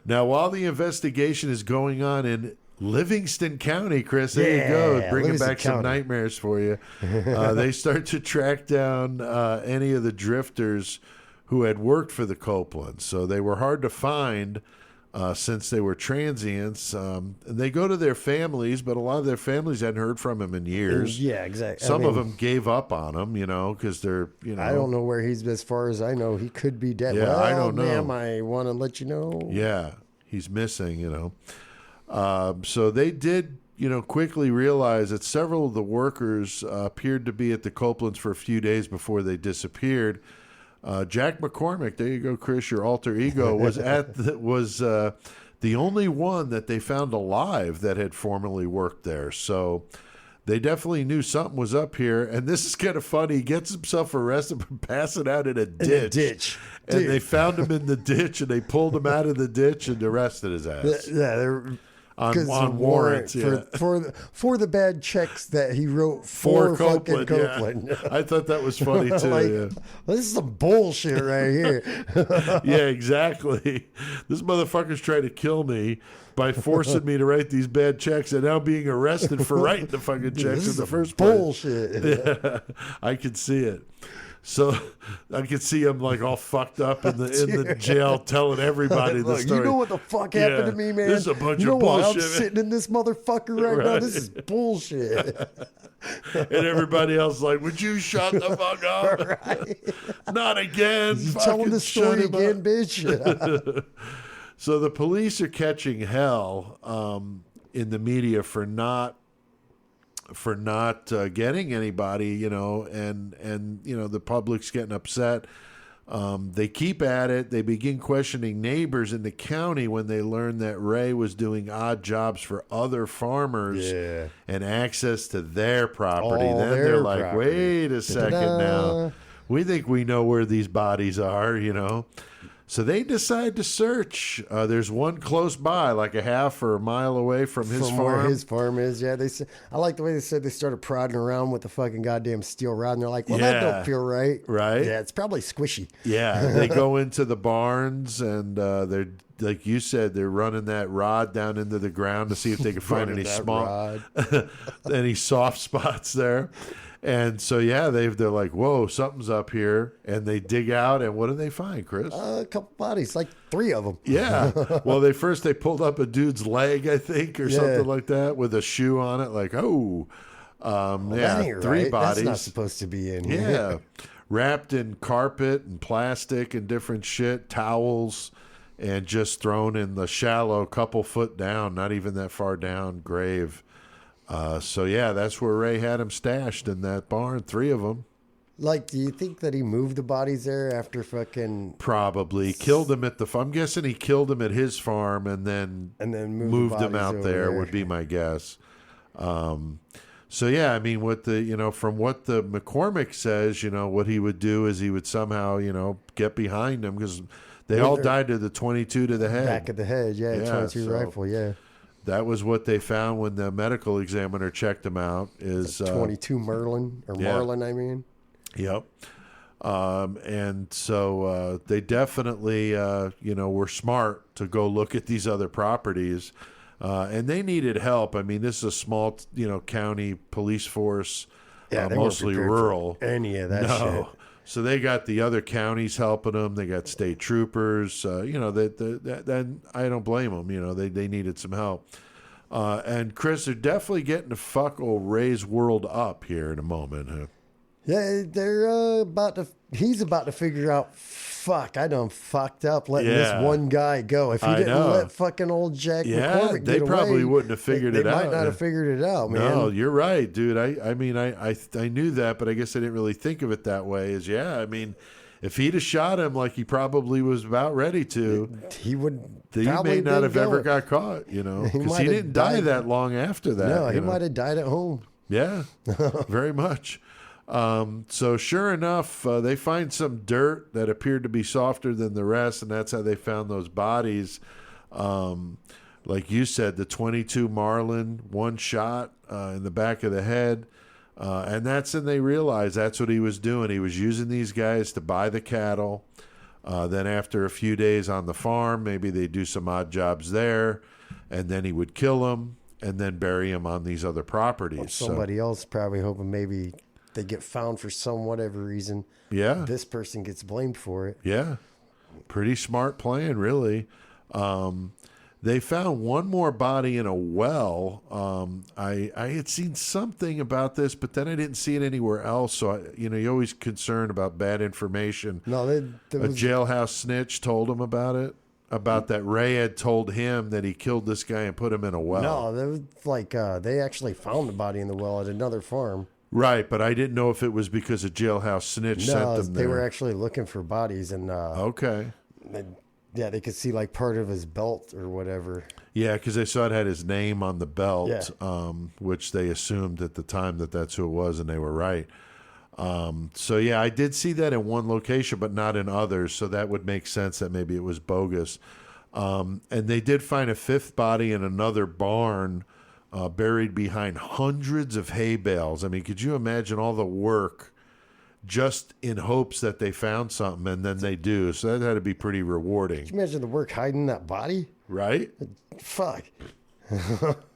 Now, while the investigation is going on in Livingston County, Chris, there you go. Bringing back some nightmares for you. They start to track down any of the drifters who had worked for the Copelands. So they were hard to find since they were transients. They go to their families, but a lot of their families hadn't heard from him in years. Yeah, exactly. Some of them gave up on him, because they're, I don't know where he's, as far as I know, he could be dead. Yeah, I don't know. Ma'am, I want to let you know. Yeah, he's missing, So they did, quickly realize that several of the workers appeared to be at the Copelands for a few days before they disappeared. Jack McCormick, there you go, Chris, your alter ego, was the only one that they found alive that had formerly worked there. So they definitely knew something was up here. And this is kind of funny. He gets himself arrested for passing out in a ditch. And they found him in the ditch, and they pulled him out of the ditch and arrested his ass. Yeah, they're... On warrants, for the bad checks that he wrote for Copeland. Yeah. I thought that was funny too. This is some bullshit right here. Yeah, exactly. This motherfucker's trying to kill me by forcing me to write these bad checks and now being arrested for writing the fucking checks in the first place. Bullshit. Yeah, I could see it. So I could see him like all fucked up in the jail, telling everybody the story. You know what the fuck happened to me, man? This is a bunch you know of why bullshit. I'm sitting in this motherfucker right now? This is bullshit. And everybody else like, would you shut the fuck up? Right. Not again. You telling the story again, bitch? So the police are catching hell in the media for not getting anybody, and the public's getting upset. They keep at it. They begin questioning neighbors in the county when they learn that Ray was doing odd jobs for other farmers and access to their property. Then they're like, property. Wait a second now. We think we know where these bodies are, So they decide to search. There's one close by, like a half or a mile away from his farm. Where his farm is, yeah. I like the way they said they started prodding around with the fucking goddamn steel rod, and they're like, well, that don't feel right. Right? Yeah, it's probably squishy. Yeah, they go into the barns, and they're, like you said, they're running that rod down into the ground to see if they can find any soft spots there. And so, they're like, whoa, something's up here. And they dig out, and what do they find, Chris? A couple bodies, like 3 of them. Yeah. Well, they pulled up a dude's leg, I think, or something like that, with a shoe on it. Like, that ain't 3 right. bodies. That's not supposed to be in here. Yeah. Wrapped in carpet and plastic and different shit, towels, and just thrown in the shallow couple foot down, not even that far down, grave. That's where Ray had him stashed, in that barn, 3 of them. Like, do you think that he moved the bodies there after fucking... Probably. Killed them at the farm. I'm guessing he killed them at his farm and then moved them out there, would be my guess. What from what the McCormick says, what he would do is he would somehow, get behind them, because they all died to the 22 to the head. Back of the head, 22 rifle, That was what they found when the medical examiner checked them out. Is 22 Merlin, or Marlin, I mean. Yep. And so they definitely, were smart to go look at these other properties. And they needed help. I mean, this is a small, county police force, mostly rural. Any of that shit. So they got the other counties helping them. They got state troopers. I don't blame them. They needed some help. And Chris, they're definitely getting to fuck old Ray's world up here in a moment. Huh? Yeah, they're he's about to figure out, fuck, I done fucked up letting this one guy go. If he didn't let fucking old Jack McCormick they get probably away, wouldn't have figured it out. They might not have figured it out, man. No, you're right, dude. I knew that, but I guess I didn't really think of it that way. If he'd have shot him like he probably was about ready to, he may not have ever got caught, because he didn't die that long after that. No, he might have died at home. Yeah, very much. So sure enough, they find some dirt that appeared to be softer than the rest, and that's how they found those bodies. Like you said, the 22 Marlin, 1 shot in the back of the head. And that's when they realized that's what he was doing. He was using these guys to buy the cattle. Then after a few days on the farm, maybe they'd do some odd jobs there, and then he would kill them and then bury them on these other properties. Or somebody else probably hoping maybe they get found for whatever reason. Yeah. This person gets blamed for it. Yeah. Pretty smart plan, really. They found one more body in a well. I had seen something about this, but then I didn't see it anywhere else. So, you're always concerned about bad information. No, a jailhouse snitch told him about it. About that Ray had told him that he killed this guy and put him in a well. No, they was they actually found the body in the well at another farm. Right, but I didn't know if it was because a jailhouse snitch sent them there. They were actually looking for bodies, and okay. They could see part of his belt or whatever. Yeah, because they saw it had his name on the belt, which they assumed at the time that's who it was, and they were right. I did see that in one location, but not in others, so that would make sense that maybe it was bogus. And they did find a 5th body in another barn, buried behind hundreds of hay bales. I mean, could you imagine all the work just in hopes that they found something, and then they do? So that had to be pretty rewarding. Can you imagine the work hiding that body? Right? Fuck.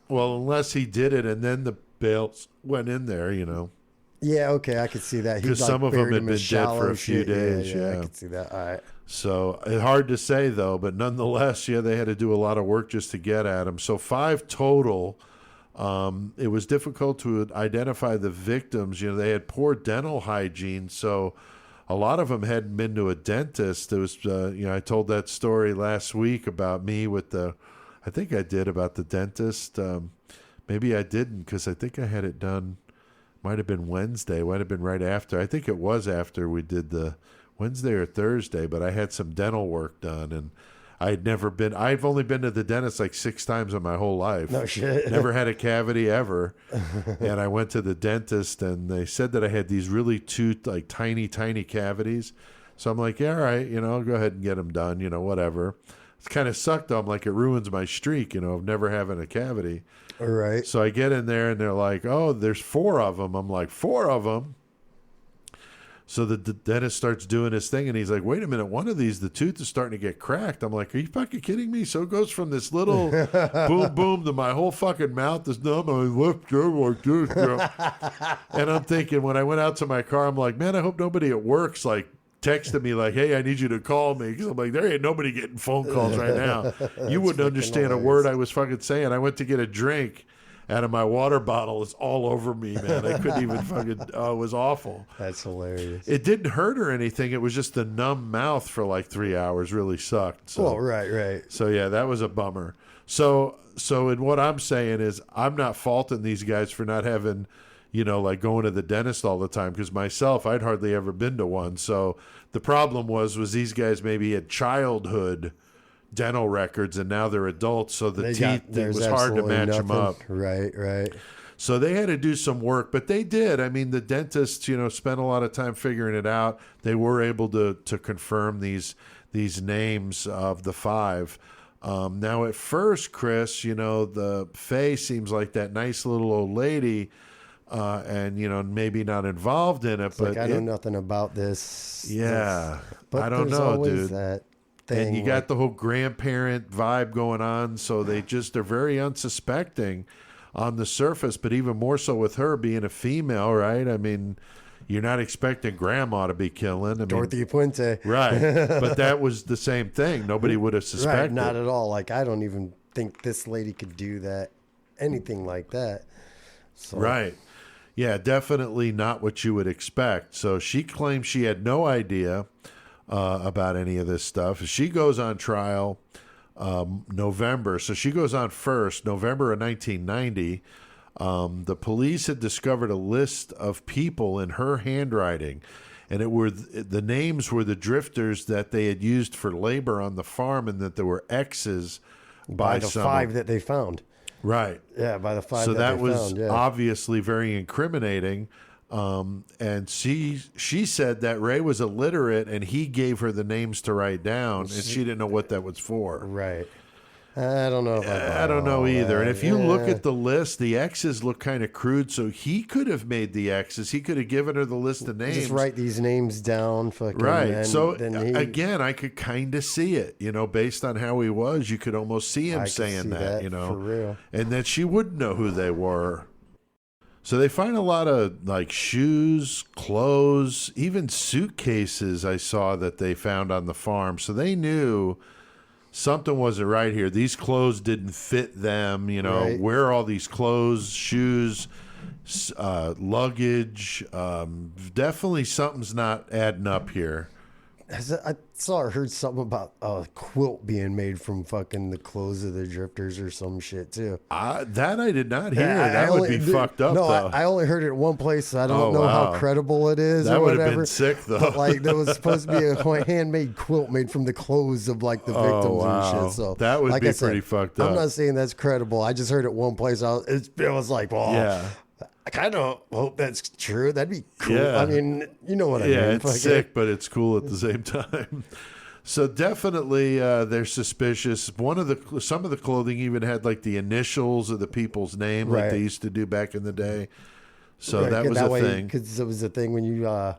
Well, unless he did it and then the bales went in there, Yeah, okay, I could see that. Because some of them had been dead for a few days. Yeah, I could see that. All right. So it's hard to say, though, but nonetheless, yeah, they had to do a lot of work just to get at him. So 5 total. It was difficult to identify the victims. You know, they had poor dental hygiene, so a lot of them hadn't been to a dentist. There was, I told that story last week about me with I think I did about the dentist. Maybe I didn't because I think I had it done. Might have been Wednesday. Might have been right after. I think it was after we did the Wednesday or Thursday, but I had some dental work done, and I've only been to the dentist like 6 times in my whole life. No shit. Never had a cavity ever. And I went to the dentist, and they said that I had these really 2 like tiny cavities. So I'm like, yeah, all right, I'll go ahead and get them done, whatever. It's kind of sucked though. I'm like, it ruins my streak, of never having a cavity. All right. So I get in there, and they're like, oh, there's 4 of them. I'm like, 4 of them? So the dentist starts doing his thing, and he's like, wait a minute, one of these, the tooth is starting to get cracked. I'm like, are you fucking kidding me? So it goes from this little boom, boom to my whole fucking mouth is numb. I left like this. And I'm thinking, when I went out to my car, I'm like, man, I hope nobody at work's like texted me like, hey, I need you to call me. Because I'm like, there ain't nobody getting phone calls right now. You wouldn't understand a word I was fucking saying. I went to get a drink out of my water bottle. It's all over me, man. I couldn't even fucking, it was awful. That's hilarious. It didn't hurt or anything. It was just the numb mouth for like 3 hours really sucked. So, well, right. So yeah, that was a bummer. So in what I'm saying is I'm not faulting these guys for not having, like going to the dentist all the time, because myself, I'd hardly ever been to one. So the problem was these guys maybe had childhood dental records, and now they're adults, so the teeth, it was hard to match them up. Right. So they had to do some work, but they did. I mean, the dentists, spent a lot of time figuring it out. They were able to confirm these names of the 5. Now, at first, Chris, the Faye seems like that nice little old lady, and maybe not involved in it. It's but like, I know nothing about this. Yeah, but I don't know, dude. That thing, and you got the whole grandparent vibe going on, so they're very unsuspecting on the surface, but even more so with her being a female, right? I mean, you're not expecting grandma to be killing. Dorothy Puente. Right. But that was the same thing. Nobody would have suspected. Right, not at all. Like, I don't even think this lady could do that, anything like that. So. Right. Yeah, definitely not what you would expect. So she claims she had no idea about any of this stuff. She goes on trial November. So she goes on first, November of 1990. The police had discovered a list of people in her handwriting, and the names were the drifters that they had used for labor on the farm, and that there were X's by the some 5 that they found. Right. Yeah, by the 5 so that they was found, obviously very incriminating. And she said that Ray was illiterate, and he gave her the names to write down, and she didn't know what that was for. Right. I don't know. I don't know either. And if you look at the list, the X's look kind of crude. So he could have made the X's. He could have given her the list of names. Just write these names down. Right. Then again, I could kind of see it, based on how he was. You could almost see him saying that, for real. And that she wouldn't know who they were. So they find a lot of like shoes, clothes, even suitcases I saw that they found on the farm. So they knew something wasn't right here. These clothes didn't fit them, Right. Where are all these clothes, shoes, luggage? Definitely something's not adding up here. I saw or heard something about a quilt being made from fucking the clothes of the drifters or some shit too. That I did not hear. That would be fucked up. No, though. I only heard it at one place. So I don't know how credible it is. That or would whatever. have been sick though. But like there was supposed to be a handmade quilt made from the clothes of like the victims and shit. So that would like be I said, pretty fucked up. I'm not saying that's credible. I just heard it one place. It was like, well, yeah. I kind of hope that's true. That'd be cool. Yeah. I mean, you know what I mean. Yeah, it's sick, but it's cool at the same time. So definitely, they're suspicious. Some of the clothing even had like the initials of the people's name, like they used to do back in the day. So that was a thing. Because it was a thing when you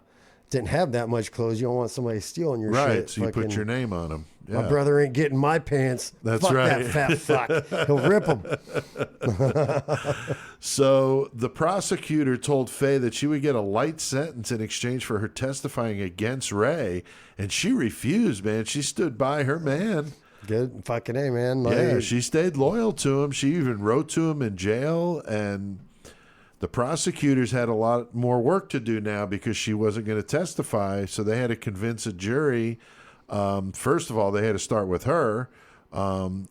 didn't have that much clothes. You don't want somebody stealing your shit. Right, so you put your name on them. Yeah. My brother ain't getting my pants. That's fuck right. that fat fuck. He'll rip them. So the prosecutor told Faye that she would get a light sentence in exchange for her testifying against Ray, and she refused, man. She stood by her man. Good fucking A, man. Like, Yeah, she stayed loyal to him. She even wrote to him in jail, and the prosecutors had a lot more work to do now because she wasn't going to testify, so they had to convince a jury. First of all, they had to start with her, and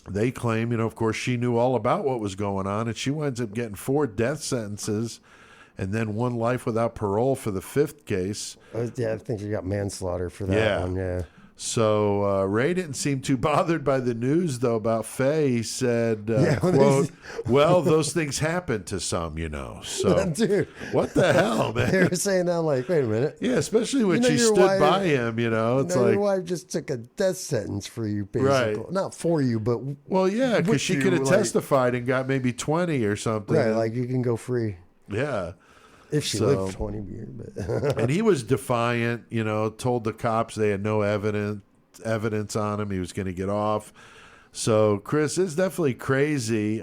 they claim, of course, she knew all about what was going on, and she winds up getting 4 death sentences and then 1 life without parole for the 5th case. Yeah, I think you got manslaughter for that one, yeah. So Ray didn't seem too bothered by the news, though, about Faye. He said, quote, well, those things happen to some, So, dude, what the hell, man? They were saying that, I'm like, wait a minute. Yeah, especially when she stood by him, It's like, your wife just took a death sentence for you, basically. Right. Not for you, but well, yeah, because she could have testified and got maybe 20 or something. Right, like you can go free. Yeah. If she lived 20 years. But and he was defiant, told the cops they had no evidence on him. He was going to get off. So, Chris, it's definitely crazy.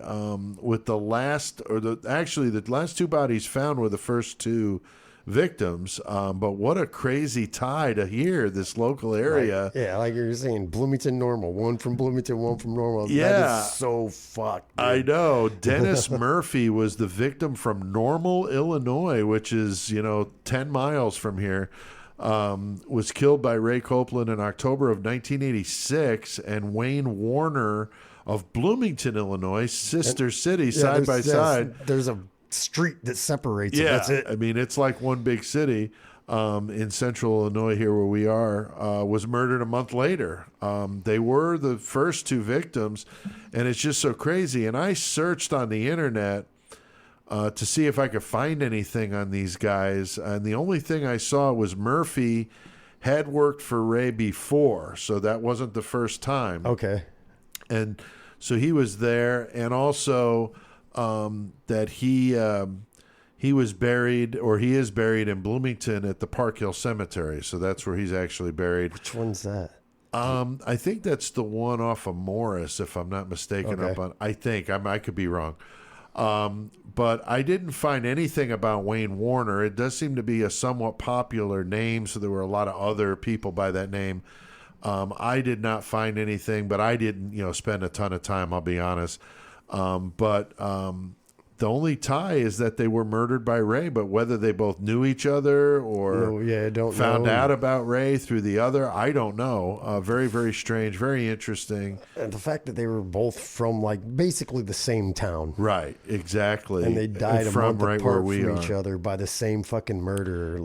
With the last 2 bodies found were the first 2 victims. But what a crazy tie to hear this local area. Like you're saying, Bloomington Normal. 1 from Bloomington, 1 from Normal. Yeah. That is so fucked. Dude. I know. Dennis Murphy was the victim from Normal, Illinois, which is, 10 miles from here. Was killed by Ray Copeland in October of 1986, and Wayne Warner of Bloomington, Illinois, sister city, side by side. There's a street that separates it. That's it. I mean, it's like one big city in central Illinois here where we are, was murdered a month later. They were the first 2 victims, and it's just so crazy. And I searched on the internet to see if I could find anything on these guys, and the only thing I saw was Murphy had worked for Ray before, so that wasn't the first time. Okay. And so he was there, and also that he was buried, or he is buried in Bloomington at the Park Hill Cemetery. So that's where he's actually buried. Which one's that? I think that's the one off of Morris, if I'm not mistaken. Okay. I think I could be wrong. But I didn't find anything about Wayne Warner. It does seem to be a somewhat popular name, so there were a lot of other people by that name. I did not find anything, but I didn't, spend a ton of time, I'll be honest. But the only tie is that they were murdered by Ray, but whether they both knew each other or found out about Ray through the other, I don't know. Very, very strange, very interesting. And the fact that they were both from basically the same town. Right, exactly. And they died from a month right where apart we from are. each other by the same fucking murderer.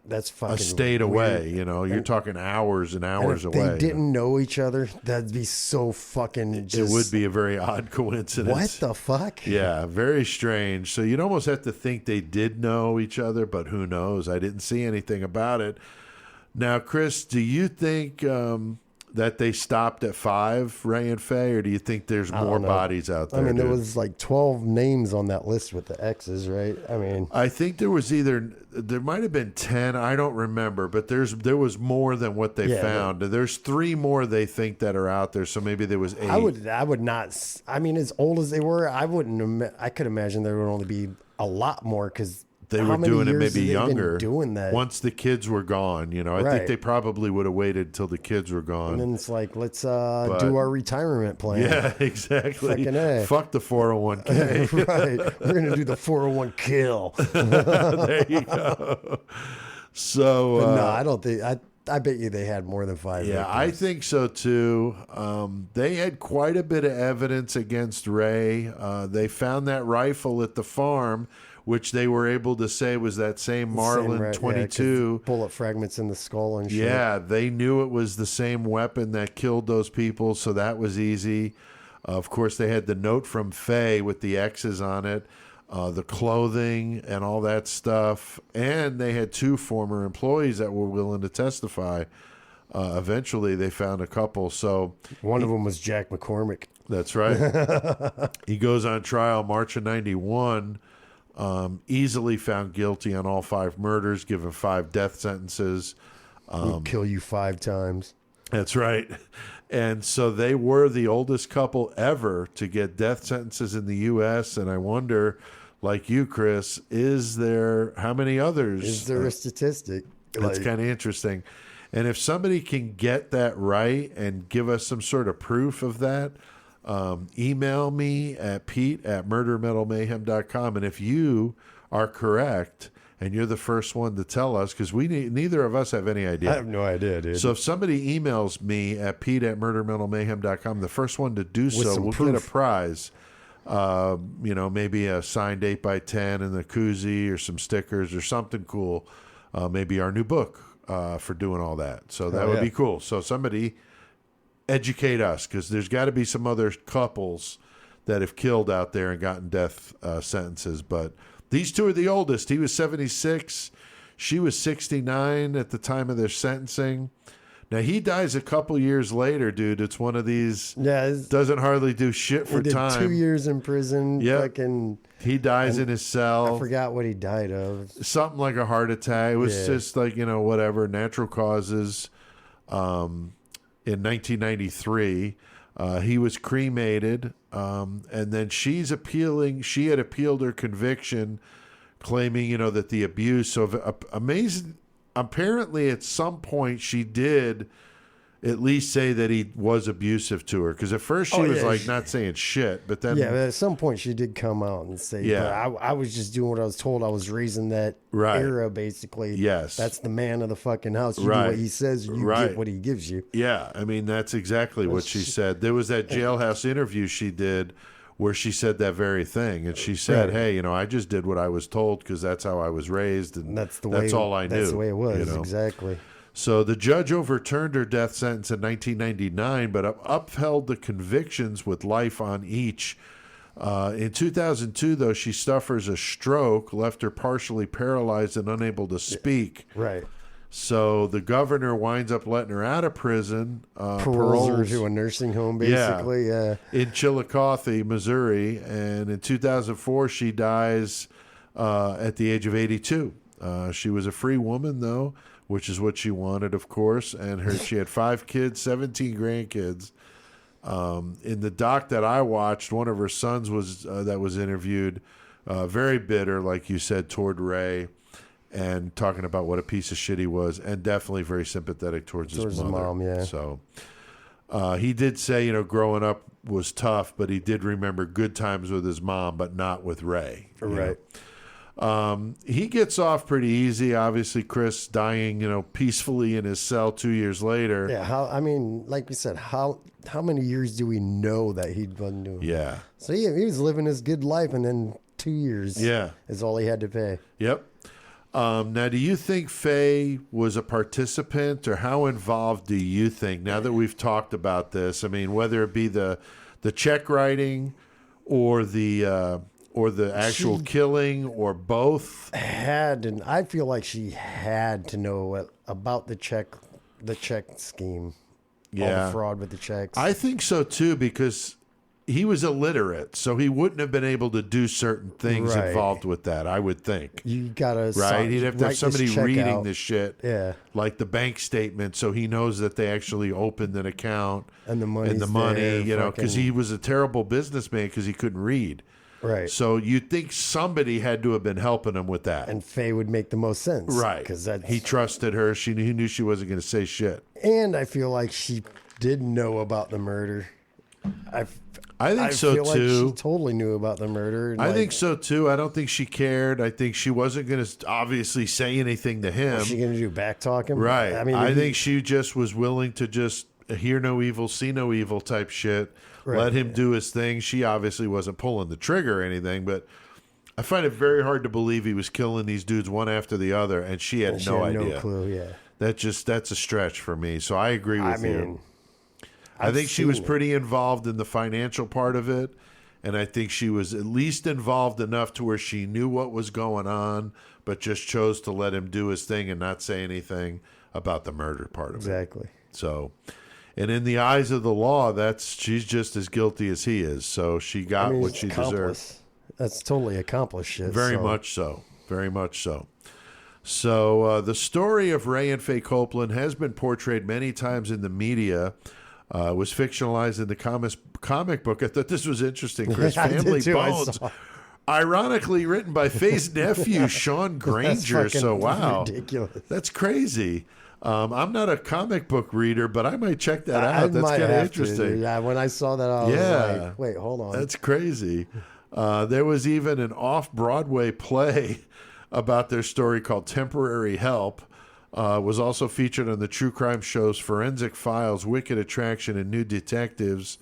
That's fucking a state weird. away, you're talking hours and hours and if away. they didn't know each other, that'd be so fucking It would be a very odd coincidence. What the fuck? Yeah, very strange. So you'd almost have to think they did know each other, but who knows? I didn't see anything about it. Now, Chris, do you think that they stopped at 5, Ray and Faye, or do you think there's more bodies out there? I mean, there was 12 names on that list with the X's, right? I mean, I think there might have been 10. I don't remember, but there was more than what they found. There's 3 more they think that are out there, so maybe there was 8. I would not. I mean, as old as they were, I could imagine there would only be a lot more because they were doing it maybe been younger. Doing that once the kids were gone, I think they probably would have waited till the kids were gone. And then it's like, let's do our retirement plan. Yeah, exactly. Fuck the 401k. Right. We're gonna do the 401 kill. There you go. So no, I don't think. I bet you they had more than 5. Yeah, victims. I think so too. They had quite a bit of evidence against Ray. They found that rifle at the farm, which they were able to say was that same Marlin 22. Bullet fragments in the skull and shit. Yeah, they knew it was the same weapon that killed those people, so that was easy. Of course, they had the note from Faye with the X's on it, the clothing and all that stuff. And they had 2 former employees that were willing to testify. Eventually, they found a couple. So one of them was Jack McCormick. That's right. He goes on trial March of 91. easily found guilty on all 5 murders, given 5 death sentences. We'll kill you 5 times. That's right. And so they were the oldest couple ever to get death sentences in the U.S. And I wonder, like you, Chris, how many others? Is there a statistic? That's kind of interesting. And if somebody can get that right and give us some sort of proof of that, email me at pete@murdermetalmayhem.com. And if you are correct and you're the first one to tell us, because neither of us have any idea. I have no idea, dude. So if somebody emails me at pete@murdermetalmayhem.com, the first one to do so will get a prize. Maybe a signed 8x10 and the koozie or some stickers or something cool. Maybe our new book for doing all that. So that would be cool. So somebody educate us, because there's got to be some other couples that have killed out there and gotten death sentences. But these 2 are the oldest. He was 76. She was 69 at the time of their sentencing. Now, he dies a couple years later, dude. It's one of these. Yeah. Doesn't hardly do shit for time. 2 years in prison. Yeah. He dies in his cell. I forgot what he died of. Something like a heart attack. It was just like, whatever, natural causes. In 1993, he was cremated. And then she had appealed her conviction, claiming, that the abuse of amazing. Apparently, at some point, she did at least say that he was abusive to her. Because at first she was like not saying shit, but then but at some point she did come out and say, but I was just doing what I was told. I was raised in that era, basically. Yes, that's the man of the fucking house. You do what he says, you get what he gives you. Yeah, I mean that's exactly what she said. There was that jailhouse interview she did where she said that very thing, and she said, "Hey, I just did what I was told because that's how I was raised, and that's all I knew. That's the way it was, exactly." So the judge overturned her death sentence in 1999, but upheld the convictions with life on each. In 2002, though, she suffers a stroke, left her partially paralyzed and unable to speak. Right. So the governor winds up letting her out of prison. Paroles her to a nursing home, basically. In Chillicothe, Missouri. And in 2004, she dies at the age of 82. She was a free woman, though, which is what she wanted, of course. And she had 5 kids, 17 grandkids. In the doc that I watched, one of her sons was interviewed, very bitter, like you said, toward Ray, and talking about what a piece of shit he was, and definitely very sympathetic towards his mother. Mom, yeah. So he did say, growing up was tough, but he did remember good times with his mom, but not with Ray. Right. He gets off pretty easy. Obviously, Chris dying, peacefully in his cell 2 years later. Yeah. Like we said, how many years do we know that he'd been doing? Yeah. So he was living his good life, and then 2 years. Is all he had to pay. Yep. Now, do you think Faye was a participant, or how involved do you think? Now that we've talked about this, I mean, whether it be the check writing or the actual killing, or both? And I feel like she had to know about the check scheme. Yeah. All the fraud with the checks. I think so too, because he was illiterate, so he wouldn't have been able to do certain things involved with that, I would think. You gotta He'd have to have somebody reading this shit. Yeah. Like the bank statement, so he knows that they actually opened an account. And the money, because he was a terrible businessman because he couldn't read. Right. So you'd think somebody had to have been helping him with that. And Faye would make the most sense. Right. Because he trusted her. He knew she wasn't going to say shit. And I feel like she did know about the murder. I think so feel too. Like she totally knew about the murder. I think so too. I don't think she cared. I think she wasn't going to obviously say anything to him. Was she going to do back talk him? Right. I think she just was willing to just hear no evil, see no evil type shit. Right. Let him do his thing. She obviously wasn't pulling the trigger or anything, but I find it very hard to believe he was killing these dudes one after the other, and she had no idea. No clue. Yeah. That's a stretch for me. So I agree with you. I think she was pretty involved in the financial part of it, and I think she was at least involved enough to where she knew what was going on, but just chose to let him do his thing and not say anything about the murder part of it. Exactly. So, and in the eyes of the law, she's just as guilty as he is. So she got what she deserved. That's totally accomplished shit. Very much so. Very much so. So the story of Ray and Faye Copeland has been portrayed many times in the media. Was fictionalized in the comic book. I thought this was interesting, Chris. Family Bones. Ironically written by Faye's nephew, Sean Granger. So, wow. Ridiculous. That's crazy. I'm not a comic book reader, but I might check that out. That's kind of interesting. Yeah, when I saw that, I was like, wait, hold on. That's crazy. There was even an off-Broadway play about their story called Temporary Help. Was also featured on the true crime shows Forensic Files, Wicked Attraction, and New Detectives.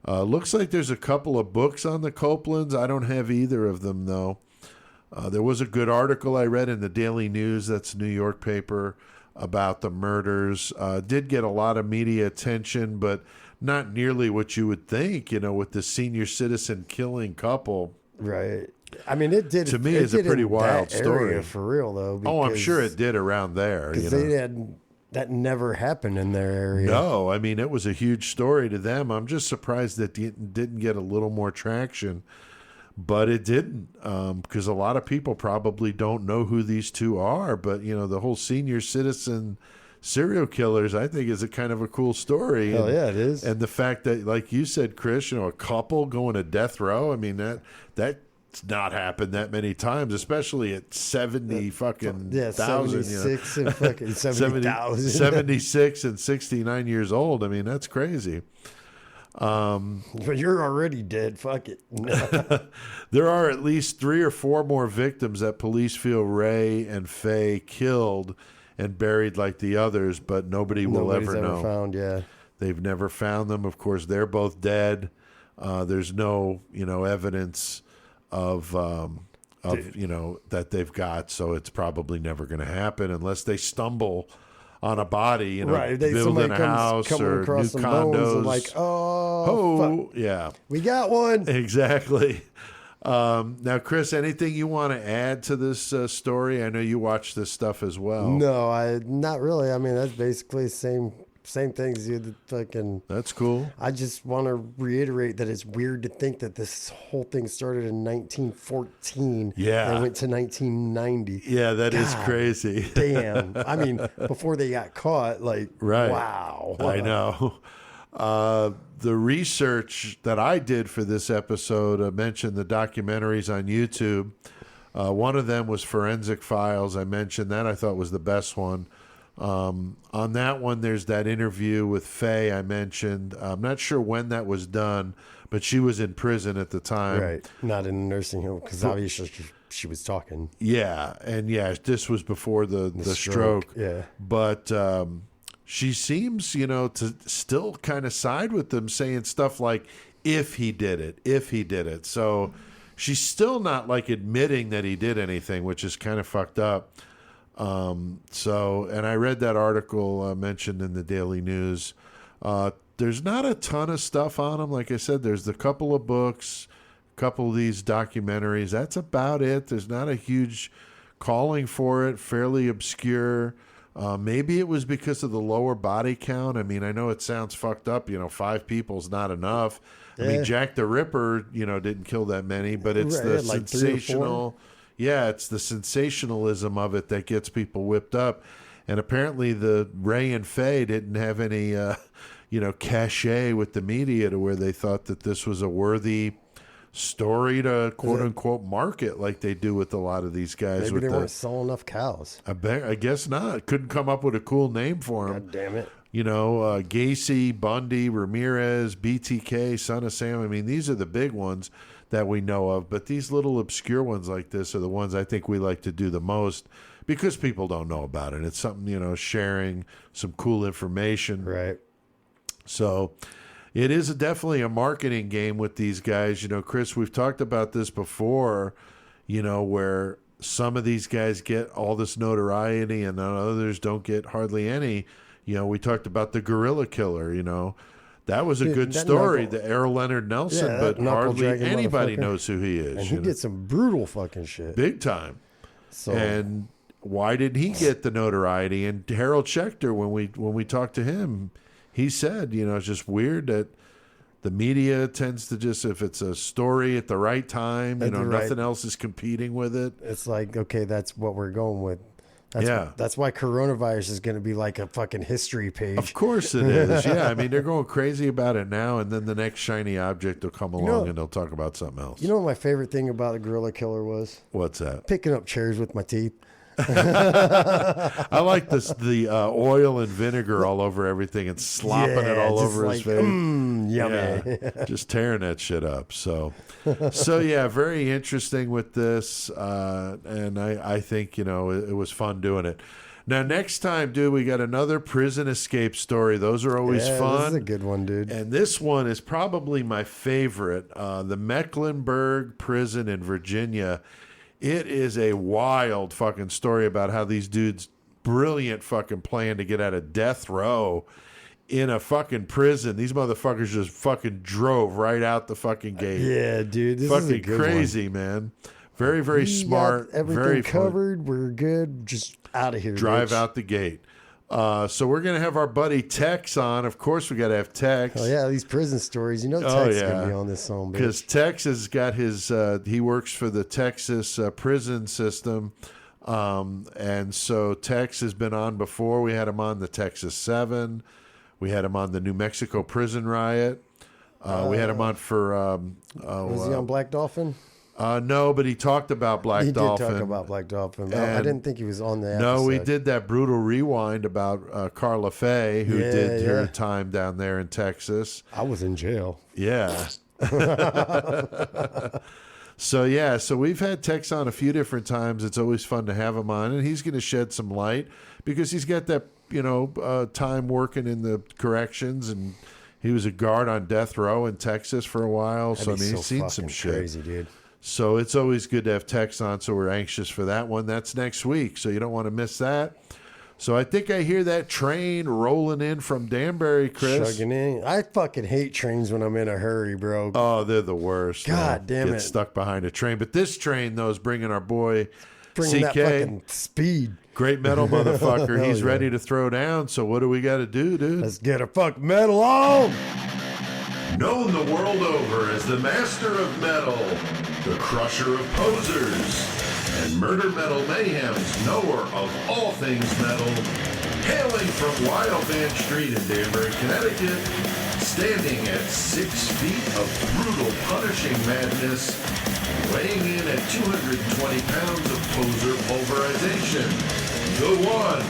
Looks like there's a couple of books on the Copelands. I don't have either of them, though. There was a good article I read in the Daily News, that's a New York paper, about the murders. Did get a lot of media attention, but not nearly what you would think, with the senior citizen killing couple. Right. I mean, it did. To me, it's a pretty wild story. For real, though. Oh, I'm sure it did around there. Because that never happened in their area. No, I mean, it was a huge story to them. I'm just surprised that it didn't get a little more traction. But it didn't, because a lot of people probably don't know who these two are. But, the whole senior citizen serial killers, I think, is a kind of a cool story. Hell yeah, it is. And the fact that, like you said, Chris, a couple going to death row, I mean, that's not happened that many times, especially at 70 fucking thousand. 76 and fucking 70,000. 76 and 69 years old. I mean, that's crazy. But you're already dead. Fuck it. There are at least 3 or 4 more victims that police feel Ray and Faye killed and buried like the others, but nobody's ever know. Found, yeah. They've never found them. Of course, they're both dead. There's no, evidence of that they've got, so it's probably never going to happen unless they stumble on a body, right. Building a house or new condos. And like, fuck. Yeah. We got one. Exactly. Now, Chris, anything you want to add to this story? I know you watch this stuff as well. No, not really. I mean, that's basically the same things you fucking. That's cool. I just want to reiterate that it's weird to think that this whole thing started in 1914. Yeah. And went to 1990. Yeah, that is crazy. Damn. I mean, before they got caught, like, right. Wow. I know. The research that I did for this episode mentioned the documentaries on YouTube. One of them was Forensic Files. I mentioned that. I thought was the best one. On that one, there's that interview with Faye I mentioned. I'm not sure when that was done, but she was in prison at the time. Right. Not in a nursing home, because obviously she was talking. Yeah. And this was before the stroke. Yeah. But she seems, to still kind of side with them, saying stuff like, if he did it. So she's still not like admitting that he did anything, which is kind of fucked up. And I read that article mentioned in the Daily News. There's not a ton of stuff on him. Like I said, there's a couple of books, a couple of these documentaries. That's about it. There's not a huge calling for it, fairly obscure. Maybe it was because of the lower body count. I mean, I know it sounds fucked up. 5 people's not enough. I mean, Jack the Ripper, didn't kill that many, but it's the like sensational. Yeah, it's the sensationalism of it that gets people whipped up. And apparently the Ray and Faye didn't have any, cachet with the media to where they thought that this was a worthy story to quote unquote market like they do with a lot of these guys. Maybe they weren't selling enough cows. I guess not. Couldn't come up with a cool name for him. God damn it. Gacy, Bundy, Ramirez, BTK, Son of Sam. I mean, these are the big ones that we know of, but these little obscure ones like this are the ones I think we like to do the most because people don't know about it. It's something, sharing some cool information. Right. So it is definitely a marketing game with these guys. Chris, we've talked about this before, where some of these guys get all this notoriety and others don't get hardly any. We talked about the gorilla killer, That was a good story, the Errol Leonard Nelson, but hardly anybody knows who he is. And he did some brutal fucking shit. Big time. So. And why did he get the notoriety? And Harold Schechter, when we talked to him, he said, it's just weird that The media tends to just, if it's a story at the right time, nothing else is competing with it. It's like, okay, that's what we're going with. That's why coronavirus is going to be like a fucking history page. Of course it is. Yeah, I mean, they're going crazy about it now, and then the next shiny object will come along and they'll talk about something else. You know what my favorite thing about a gorilla killer was? What's that? Picking up chairs with my teeth. I like the oil and vinegar all over everything and slopping it all over his face. Yummy. Yeah, just tearing that shit up. So yeah, very interesting with this, and I think it was fun doing it. Now next time, dude, we got another prison escape story. Those are always fun. This is a good one, dude. And this one is probably my favorite. The Mecklenburg prison in Virginia. It is a wild fucking story about how these dudes brilliant fucking plan to get out of death row in a fucking prison. These motherfuckers just fucking drove right out the fucking gate. Yeah, dude. This fucking is a good crazy, man. Very, very smart. Everything very covered. fun. We're good. Just out of here. Drive out the gate. So we're going to have our buddy Tex on. Of course, we got to have Tex. Oh, yeah, these prison stories. Tex is going to be on this song, bitch. Because Tex has got his, he works for the Texas prison system. And so Tex has been on before. We had him on the Texas 7. We had him on the New Mexico prison riot. We had him on for... was he on Black Dolphin? No, but he talked about Black Dolphin. He did talk about Black Dolphin. I didn't think he was on the episode. No, we did that brutal rewind about Carla Faye, who did her time down there in Texas. I was in jail. Yeah. So we've had Tex on a few different times. It's always fun to have him on, and he's going to shed some light because he's got that, time working in the corrections, and he was a guard on death row in Texas for a while. So, he's seen some shit. Crazy, dude. So it's always good to have Tex on, so we're anxious for that one. That's next week, so you don't want to miss that. So I think I hear that train rolling in from Danbury, Chris. Chugging in. I fucking hate trains when I'm in a hurry, bro. Oh, they're the worst. God damn it. Get stuck behind a train. But this train, though, is bringing our boy Bringing CK. that fucking speed. Great metal motherfucker. He's ready to throw down, so what do we got to do, dude? Let's get a fuck metal on! Known the world over as the master of metal, the crusher of posers, and Murder Metal Mayhem's knower of all things metal, hailing from Wild Van Street in Danbury, Connecticut, standing at 6 feet of brutal, punishing madness, weighing in at 220 pounds of poser pulverization, the one,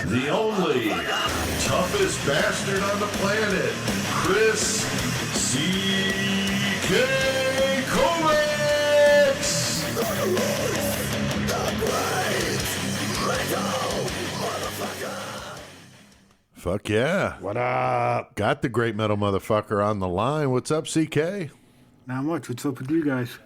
the only, toughest bastard on the planet, Chris C.K. Kovacs! Fuck yeah. What up? Got the great metal motherfucker on the line. What's up, CK? Not much. What's up with you guys?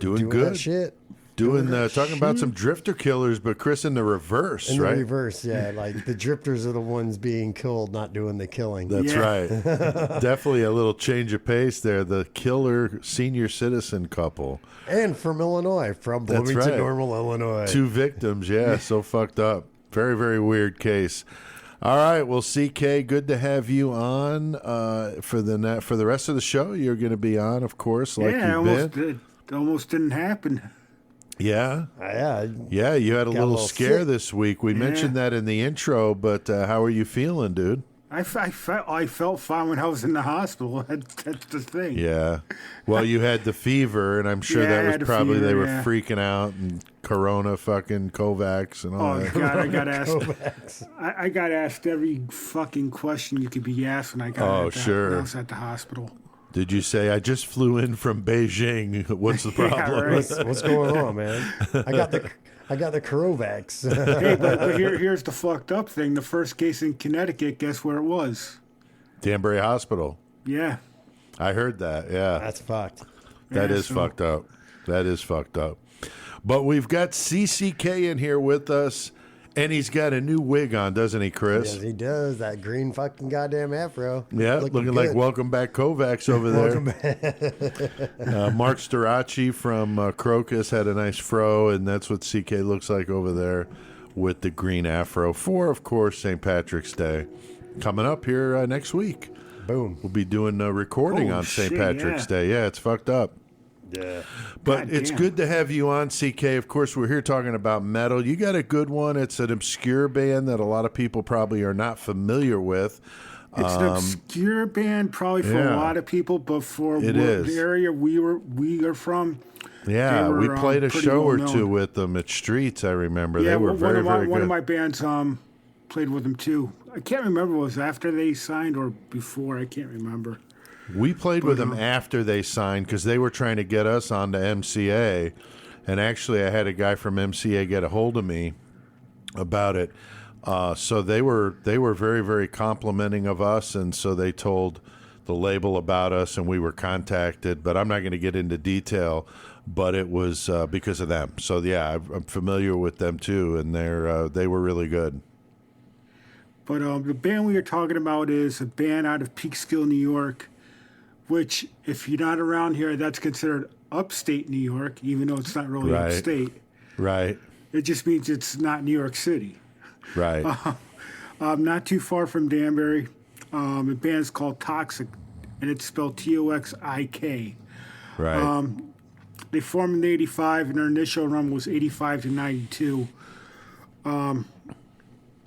Doing That good. shit. Talking about some drifter killers, but Chris in the reverse, In right? the reverse, yeah. Like the drifters are the ones being killed, not doing the killing. That's right. Definitely a little change of pace there. The killer senior citizen couple. And from Illinois, from That's Bloomington right. Normal, Illinois. 2 victims, so fucked up. Very, very weird case. All right, well, CK, good to have you on for the rest of the show. You're going to be on, of course, like you've been. It almost didn't happen. Yeah. Yeah, you had a little scare sick. this week. We mentioned that in the intro, but how are you feeling, dude? I felt fine when I was in the hospital. That's the thing. Yeah. Well, you had the fever, and I'm sure Yeah, I that had was a probably fever, they were yeah. freaking out and Corona fucking Kovacs and all Oh that. God, I got asked. I got asked every fucking question you could be asked when I got. sure. When I was at the hospital. Did you say, I just flew in from Beijing? What's the Yeah, problem? right. What's going on, man? I got the Corovax. Hey, but here's the fucked up thing. The first case in Connecticut, guess where it was? Danbury Hospital. Yeah. I heard that, yeah. That's fucked. That Yeah, is so- fucked up. That is fucked up. But we've got CCK in here with us, and he's got a new wig on, doesn't he, Chris? Yes, he does. That green fucking goddamn afro. Yeah, looking like good. Welcome Back Kovacs over there. Welcome back. Mark Starachi from Crocus had a nice fro, and that's what CK looks like over there with the green afro for, of course, St. Patrick's Day. Coming up here next week. Boom. We'll be doing a recording on St. Patrick's Day. Yeah, it's fucked up. Yeah. But it's good to have you on, CK. Of course, we're here talking about metal. You got a good one. It's an obscure band that a lot of people probably are not familiar with. It's an obscure band probably for a lot of people, but for the area we are from, we played a show or two with them at Streets, I remember. Yeah, they were very good. One of my bands played with them too. I can't remember if it was after they signed or before. I can't remember. We played with them after they signed because they were trying to get us onto MCA. And actually, I had a guy from MCA get a hold of me about it. So they were very, very complimenting of us. And so they told the label about us and we were contacted. But I'm not going to get into detail. But it was because of them. So, yeah, I'm familiar with them too. And they were really good. But the band we are talking about is a band out of Peekskill, New York. Which, if you're not around here, that's considered upstate New York, even though it's not really upstate. Right. It just means it's not New York City. Right. Not too far from Danbury. The band's called Toxik, and it's spelled Toxik. Right. They formed in '85, and their initial run was '85 to '92.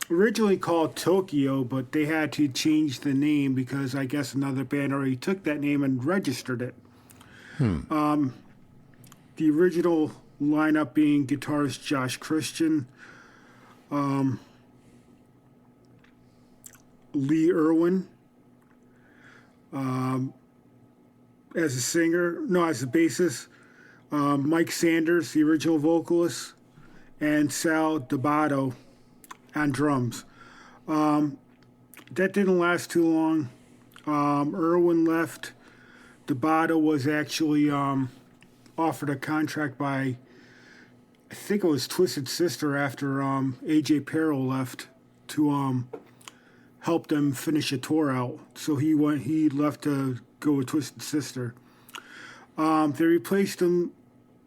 Originally called Tokyo, but they had to change the name because I guess another band already took that name and registered it. The original lineup being guitarist Josh Christian, Lee Irwin as a bassist, Mike Sanders, the original vocalist, and Sal D'Abato on drums. That didn't last too long. Irwin left. D'Abato was actually offered a contract by, I think it was Twisted Sister after AJ Perro left to help them finish a tour out. So he left to go with Twisted Sister. They replaced him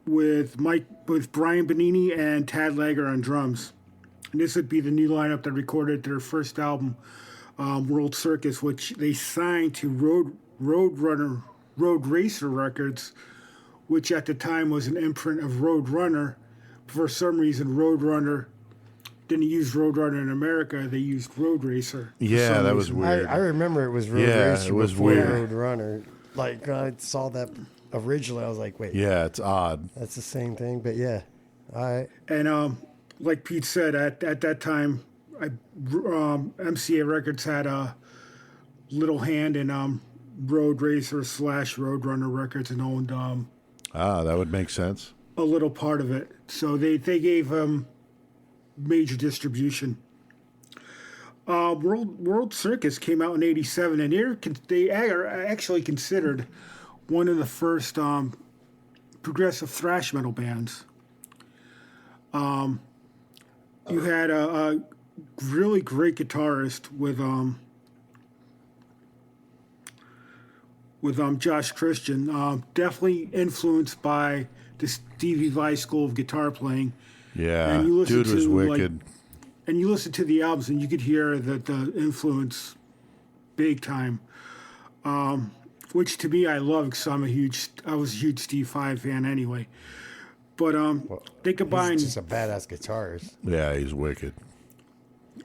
with Brian Benini and Tad Lager on drums. And this would be the new lineup that recorded their first album, World Circus, which they signed to Road Racer Records, which at the time was an imprint of Road Runner. For some reason, Roadrunner didn't use Roadrunner in America. They used Road Racer. Yeah, that was weird. I remember it was Road Racer. It was before weird. Roadrunner. Like, I saw that originally. I was like, wait. Yeah, it's odd. That's the same thing, but yeah. All right. And like Pete said, at that time, MCA Records had a little hand in Road Racer / Roadrunner Records and owned that would make sense. A little part of it. So they gave major distribution. World Circus came out in '87, and they are actually considered one of the first progressive thrash metal bands. You had a really great guitarist with Josh Christian, definitely influenced by the Stevie Vai school of guitar playing. Yeah, and dude was wicked. And you listen to the albums, and you could hear the influence big time. Which to me I love because I was a huge Steve Vai fan anyway. But they combined. He's just a badass guitarist. Yeah, he's wicked.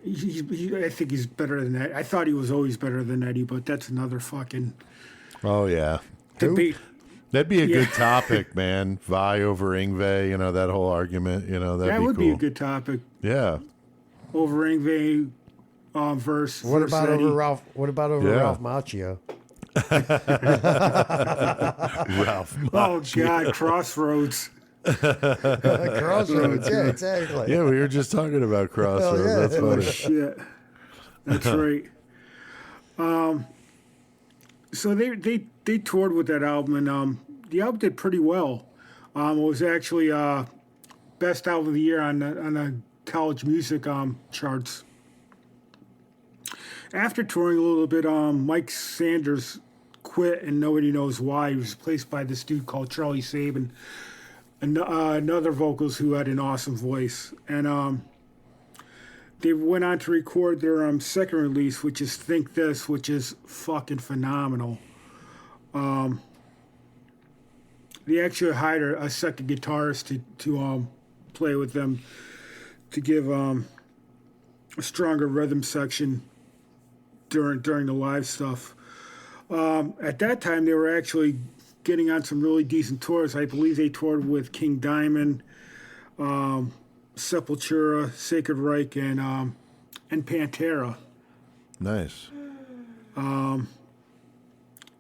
I think he's better than that. I thought he was always better than Eddie, but that's another fucking. Oh yeah. Debate. That'd be a good topic, man. Vai over Yngwie, that whole argument, that would cool. be a good topic. Yeah. Over Yngwie verse. What about Eddie. over Ralph? What about over Ralph Macchio? Ralph Macchio. Oh God, Crossroads. Crossroads, yeah, exactly. Yeah, we were just talking about Crossroads. Yeah. That's funny. Shit. That's right. So they toured with that album, and the album did pretty well. It was actually best album of the year on the college music charts. After touring a little bit, Mike Sanders quit, and nobody knows why. He was replaced by this dude called Charlie Sabin, another vocalist who had an awesome voice. And they went on to record their second release, which is Think This, which is fucking phenomenal. They actually hired a second guitarist to play with them to give a stronger rhythm section during the live stuff. At that time, they were actually getting on some really decent tours. I believe they toured with King Diamond, Sepultura, Sacred Reich, and Pantera. Nice. And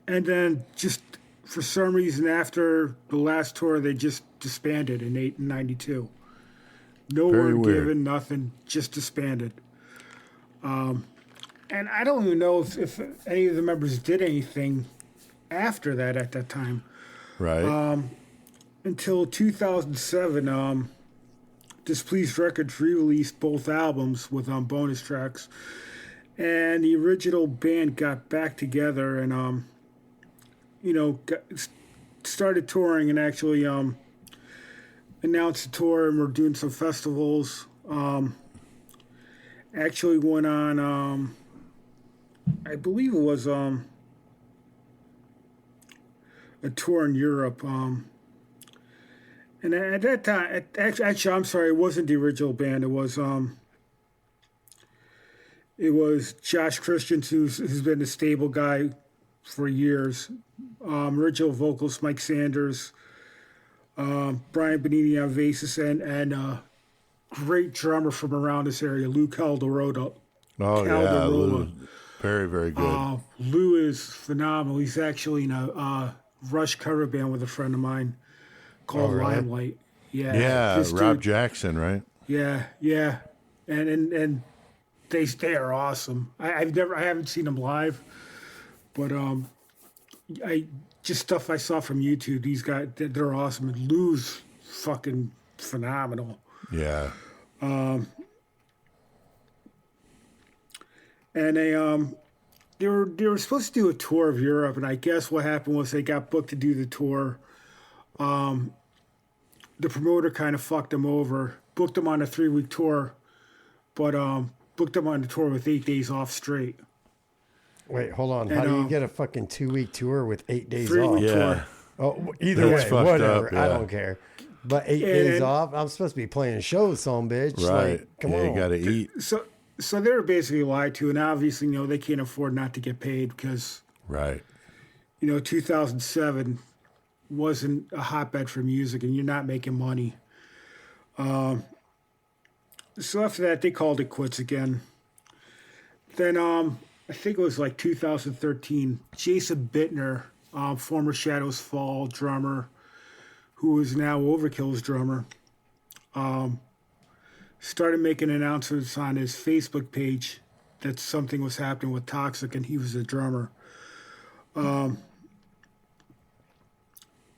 then just for some reason, after the last tour, they just disbanded in 92. No word given, nothing, just disbanded. And I don't even know if any of the members did anything after that at that time. Right. Until 2007, Displeased Records re-released both albums with bonus tracks. And the original band got back together and, started touring and actually announced a tour, and we're doing some festivals. Actually went on, I believe it was a tour in Europe. And at that time, actually, I'm sorry, it wasn't the original band. It was Josh Christians, who's been a stable guy for years. Original vocalist Mike Sanders, Brian Benini on bass, and great drummer from around this area, Lou Calderola. Oh, yeah, Lou. Very, very good. Lou is phenomenal. He's actually in a Rush cover band with a friend of mine called Limelight. Yeah, Rob Jackson, right? Yeah. And they are awesome. I haven't seen them live, but I just stuff I saw from YouTube. These guys, they're awesome. And Lou's fucking phenomenal. Yeah. And they were supposed to do a tour of Europe, and I guess what happened was they got booked to do the tour. The promoter kind of fucked them over, booked them on a 3-week tour, but booked them on the tour with 8 days off straight. Wait, hold on. How do you get a fucking 2-week tour with 8 days off? 3-week tour. Oh, either That's way, whatever. up, yeah. I don't care. But 8 days off, I'm supposed to be playing shows, son, bitch. Right. Like, come on. You got to eat. So they were basically lied to, and obviously, they can't afford not to get paid because, Right. 2007 wasn't a hotbed for music, and you're not making money. So after that, they called it quits again. Then I think it was like 2013, Jason Bittner, former Shadows Fall drummer, who is now Overkill's drummer, started making announcements on his Facebook page that something was happening with Toxik, and he was a drummer.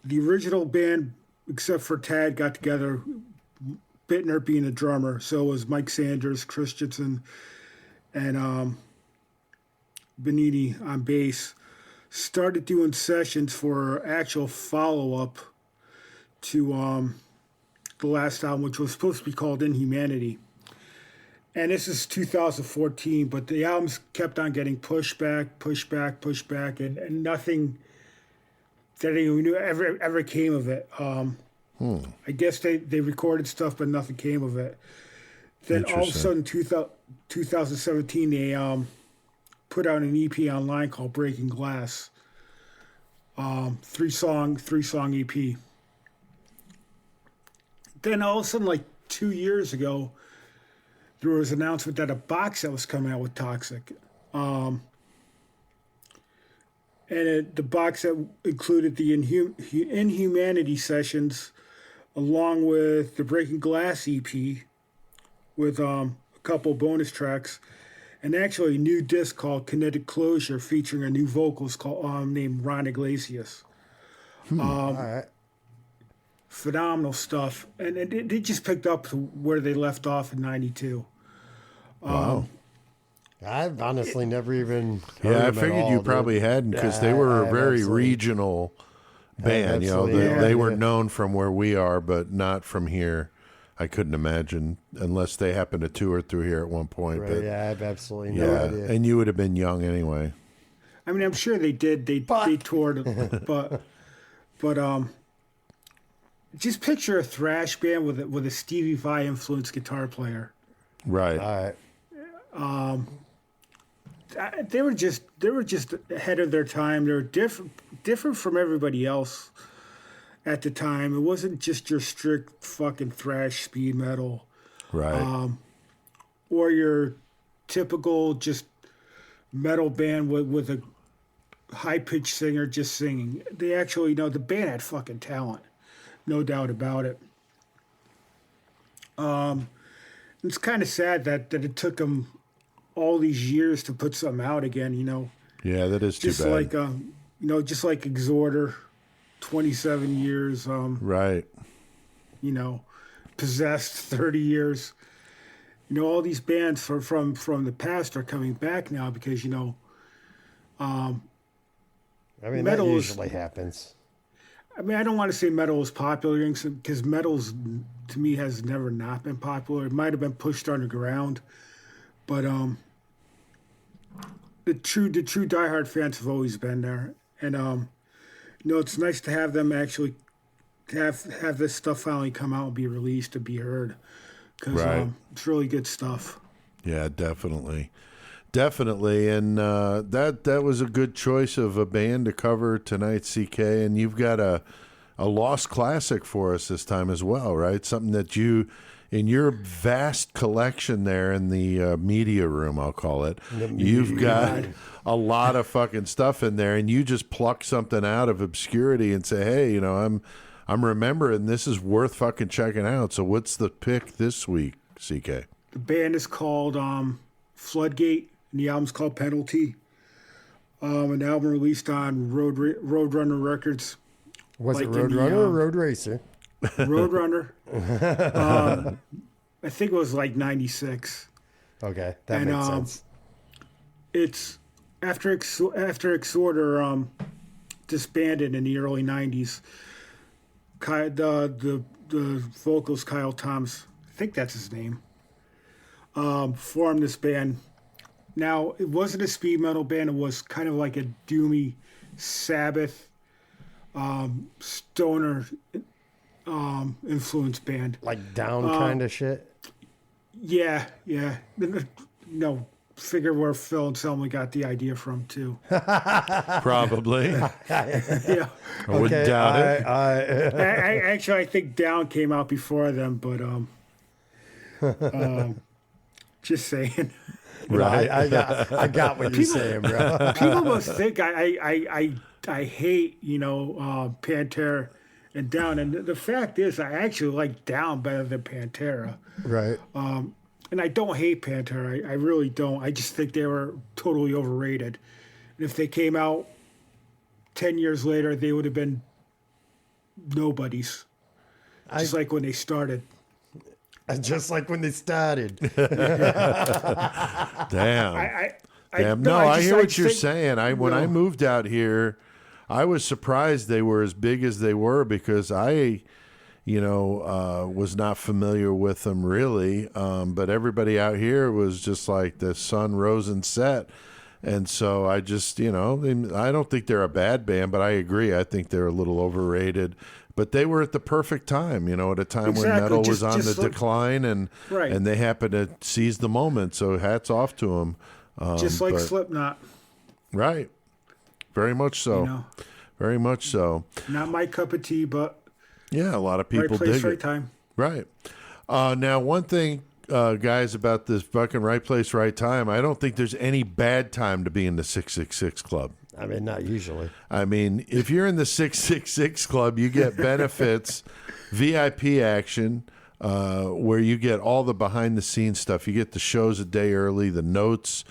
The original band, except for Tad, got together, Bittner being a drummer. So it was Mike Sanders, Christensen, and Benini on bass. Started doing sessions for actual follow-up to the last album, which was supposed to be called Inhumanity. And this is 2014, but the albums kept on getting pushed back, and nothing that anyone knew ever came of it. I guess they recorded stuff, but nothing came of it. Then all of a sudden, 2017, they put out an EP online called Breaking Glass. 3-song EP. Then all of a sudden, like 2 years ago, there was an announcement that a box set was coming out with Toxik. And the box set included the Inhumanity sessions along with the Breaking Glass EP with a couple bonus tracks, and actually a new disc called Kinetic Closure featuring a new vocalist named Ron Iglesias. All right. Phenomenal stuff. And it just picked up to where they left off in 92. Wow. I've honestly never even heard Yeah, I them at figured all, you dude. probably hadn't because they Yeah, were a I very absolutely- regional band. absolutely They no were idea. known from where we are, but not from here. I couldn't imagine unless they happened to tour through here at one point. Right, But, yeah, I have absolutely no idea. And you would have been young anyway. I mean, I'm sure they did. They toured, but just picture a thrash band with a Stevie Vai influenced guitar player. Right. All right. They were just ahead of their time. They were different from everybody else at the time. It wasn't just your strict fucking thrash speed metal, Right. or your typical just metal band with a high pitched singer just singing. They actually, the band had fucking talent, no doubt about it. It's kind of sad that it took them all these years to put something out again. Yeah, that is too Just bad. like just like Exhorter, 27 years. Right. Possessed, 30 years. All these bands from the past are coming back now because I mean, metal that is- usually happens. I mean, I don't want to say metal is popular because metal's to me has never not been popular. It might have been pushed underground, but the true diehard fans have always been there, and it's nice to have them actually have this stuff finally come out and be released and be heard because Right. it's really good stuff. Yeah, definitely. Definitely. And that was a good choice of a band to cover tonight, CK. And you've got a lost classic for us this time as well, right? Something that you, in your vast collection there in the media room, I'll call it, you've got a lot of fucking stuff in there. And you just pluck something out of obscurity and say, hey, I'm remembering this is worth fucking checking out. So what's the pick this week, CK? The band is called Floodgate, and the album's called Penalty. An album released on Roadrunner Records. Was Like it in the, Roadrunner or Road Racer? Roadrunner. I think it was like 96. Okay, that And, makes sense. It's after Exhorter disbanded in the early 90s. The vocalist Kyle Thomas, I think that's his name, formed this band. Now, it wasn't a speed metal band. It was kind of like a doomy Sabbath, stoner influenced band. Like down kind of shit. Yeah. No, figure where Phil and Selma got the idea from, too. Probably. Yeah. I wouldn't doubt it. I think Down came out before them, but just saying. Right. I got what you're saying, bro. People must think I hate Pantera and Down, and the fact is I actually like Down better than Pantera, Right. and I don't hate Pantera. I really don't. I just think they were totally overrated. And if they came out 10 years later, they would have been nobodies, just like when they started. Just like when they started. Damn. Damn. No, I hear what you're think- saying. When I moved out here, I was surprised they were as big as they were because I, was not familiar with them really. But everybody out here was just like the sun rose and set. And so I just, I don't think they're a bad band, but I agree. I think they're a little overrated. But they were at the perfect time, at a time when Exactly. metal was Just on the like- decline, and Right. and they happened to seize the moment. So hats off to them. Just like but- Slipknot, Right. Very much so. Very much so. not my cup of tea, but Yeah, a lot of right people place, dig right it. time. Right. Now, one thing, guys, about this fucking right place, right time, I don't think there's any bad time to be in the 666 Club. I mean, not usually. I mean, if you're in the 666 Club, you get benefits, VIP action, where you get all the behind-the-scenes stuff. You get the shows a day early, the notes,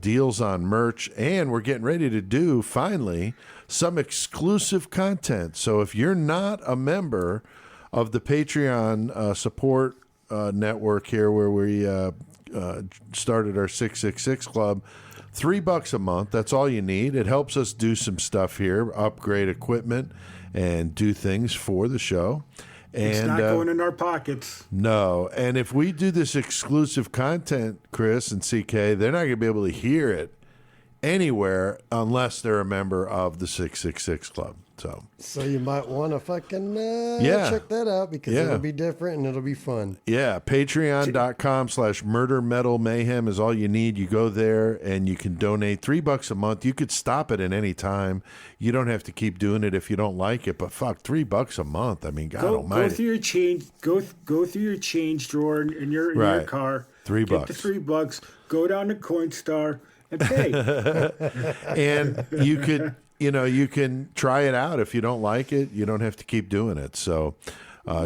deals on merch, and we're getting ready to do, finally, some exclusive content. So if you're not a member of the Patreon support network here where we started our 666 Club, $3 a month, that's all you need. It helps us do some stuff here, upgrade equipment, and do things for the show. It's not going in our pockets. No. And if we do this exclusive content, Chris and CK, they're not going to be able to hear it anywhere unless they're a member of the 666 Club. So you might want to fucking check that out because it'll be different and it'll be fun. Yeah, patreon.com/murder metal mayhem is all you need. You go there and you can donate $3 a month. You could stop it at any time. You don't have to keep doing it if you don't like it. But fuck, $3 a month. I mean, God Almighty. Go through your change. Go through your change drawer in your car. $3. Get the $3. Go down to Coinstar and pay. And you could. You can try it out. If you don't like it, you don't have to keep doing it. So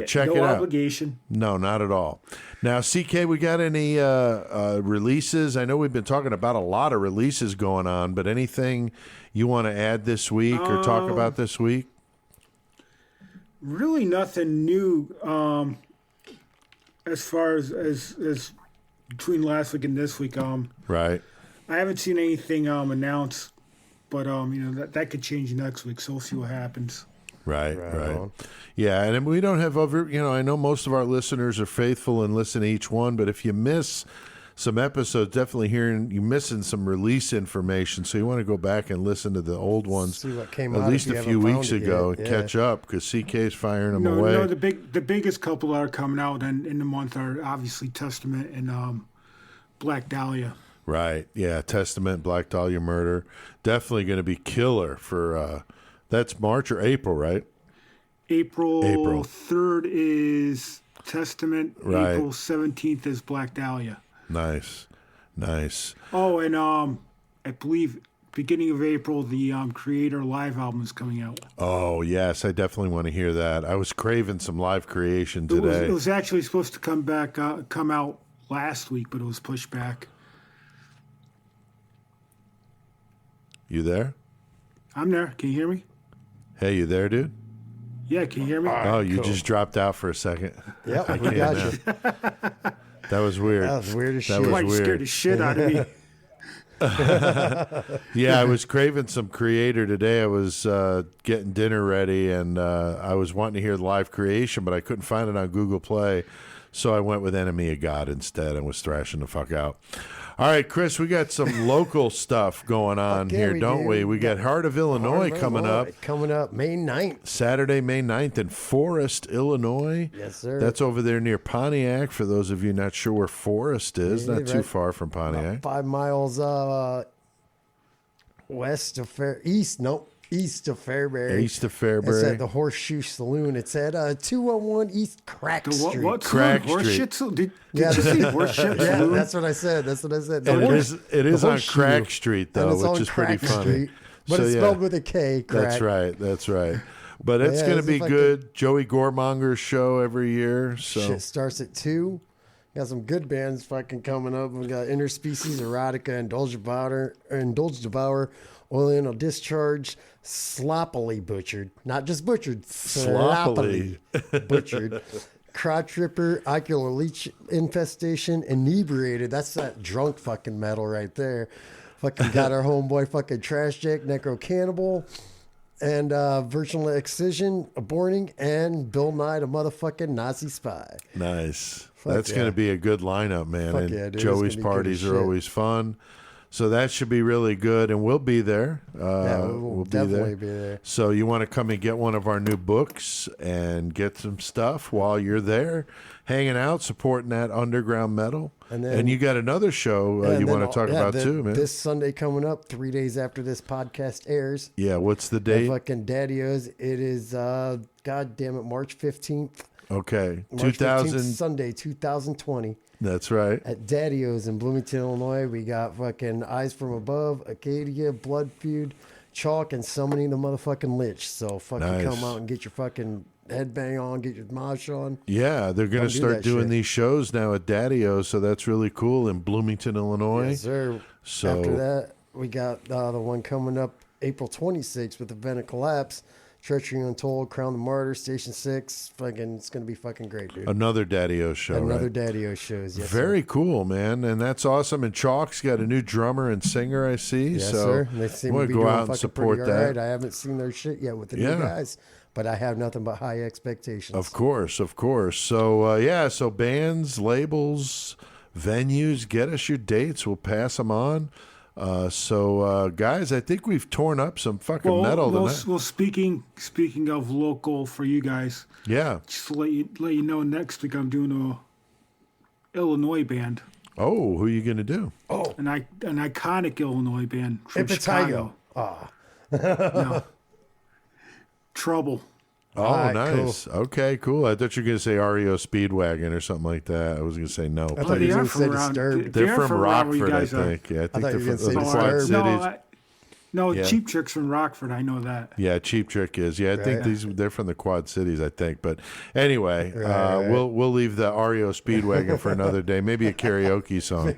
check it out. No obligation. No, not at all. Now, CK, we got any releases? I know we've been talking about a lot of releases going on, but anything you want to add this week or talk about this week? Really nothing new as far as between last week and this week. Right. I haven't seen anything announced. But that could change next week, so we'll see what happens. Right. Yeah, and we don't have I know most of our listeners are faithful and listen to each one, but if you miss some episodes, definitely you're missing some release information, so you want to go back and listen to the old ones. See what came at out least a few weeks ago and catch up, because CK's firing them away. No, the biggest couple that are coming out in the month are obviously Testament and Black Dahlia. Right. Yeah. Testament, Black Dahlia Murder. Definitely going to be killer for, that's March or April, right? April 3rd is Testament. Right. April 17th is Black Dahlia. Nice. Oh, and I believe beginning of April, the Creator live album is coming out. Oh, yes. I definitely want to hear that. I was craving some live creation today. It was actually supposed to come out last week, but it was pushed back. You there? I'm there. Can you hear me? Hey, you there, dude? Yeah, can you hear me? Oh, you just dropped out for a second. Yep, we got you. That was weird. That was weird as shit. You scared the shit out of me. Yeah, I was craving some Creator today. I was getting dinner ready, and I was wanting to hear the live creation, but I couldn't find it on Google Play, so I went with Enemy of God instead and was thrashing the fuck out. All right, Chris, we got some local stuff going on here, don't we? We got Heart of Illinois coming up. Coming up May 9th. Saturday, May 9th in Forest, Illinois. Yes, sir. That's over there near Pontiac, for those of you not sure where Forest is. Not too far from Pontiac. About 5 miles east of Fairbury. East of Fairbury. It's at the Horseshoe Saloon. It's at 201 East Crack Street. What? Crack Street. Did you say Horseshit Yeah, Saloon? that's what I said. It is on Crack Street, though, which is pretty funny. But it's spelled with a K, Crack. That's right. But it's going to be good. Joey Gormonger's show every year. So shit starts at 2. Got some good bands fucking coming up. We got Interspecies, Erotica, Indulge Devour, Oil Anal Discharge, Sloppily Butchered. Not just butchered, sloppily butchered. Crotch Ripper, Ocular Leech Infestation, Inebriated. That's that drunk fucking metal right there. Fucking got our homeboy fucking Trash Jack, Necro Cannibal, and Virtual Excision, Aborting, and Bill Nye, the motherfucking Nazi Spy. Nice. That's going to be a good lineup, man. Fuck and yeah, dude. Joey's parties are always fun. So that should be really good, and we'll be there. We'll definitely be there. So you want to come and get one of our new books and get some stuff while you're there, hanging out, supporting that underground metal. And you got another show you want to talk about too, man. This Sunday coming up, 3 days after this podcast airs. Yeah, what's the date? Fucking Daddy-O's. It is, God damn it, March 15th. Okay. March 15th, Sunday, 2020. That's right. At Daddy-O's in Bloomington, Illinois. We got fucking Eyes From Above, Acadia, Blood Feud, Chalk, and Summoning the Motherfucking Lich. So fucking come out and get your fucking headbang on, get your mosh on. Yeah, they're going to start doing these shows now at Daddy-O's, so that's really cool in Bloomington, Illinois. Yes, sir. So after that, we got the one coming up April 26th with Event of Collapse. Treachery Untold, Crown the Martyr, Station 6. Fucking, it's going to be fucking great, dude. Another Daddy-O show, Another Daddy-O shows, yes, Very cool, man. And that's awesome. And Chalk's got a new drummer and singer, I see. Yes, so sir. They seem to be go doing out and support pretty that. all right. I haven't seen their shit yet with the new guys. but I have nothing but high expectations. Of course. So, so bands, labels, venues, get us your dates. We'll pass them on. Guys, I think we've torn up some fucking metal tonight. Well, speaking of local for you guys, just to let you know, next week I'm doing a Illinois band. Oh, who are you gonna do? Oh, an iconic Illinois band from Chicago. No. Trouble. Oh, nice. Cool. Okay, cool. I thought you were going to say REO Speedwagon or something like that. I was going to say no. I thought you were going to say Disturbed. They're from Rockford, I think. Yeah, I think they're from the Quad Cities. No, Cheap Trick's from Rockford. I know that. Yeah, Cheap Trick is. Yeah, I think they're from the Quad Cities, I think. But anyway, we'll leave the REO Speedwagon for another day. Maybe a karaoke song.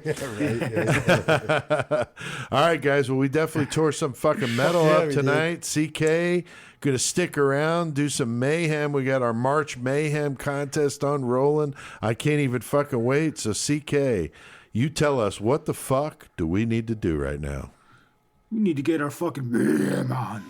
All right, guys. Well, we definitely tore some fucking metal up tonight. CK going to stick around, do some mayhem. We got our March Mayhem contest on rolling. I can't even fucking wait. So, CK, you tell us, what the fuck do we need to do right now? We need to get our fucking mayhem on.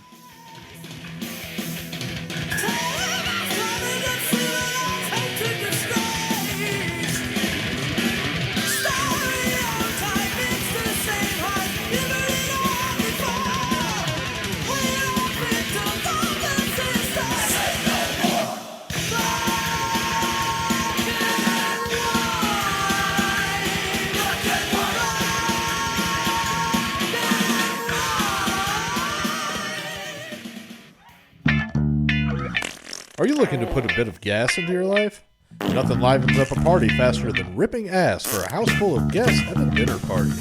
Are you looking to put a bit of gas into your life? Nothing livens up a party faster than ripping ass for a house full of guests at a dinner party.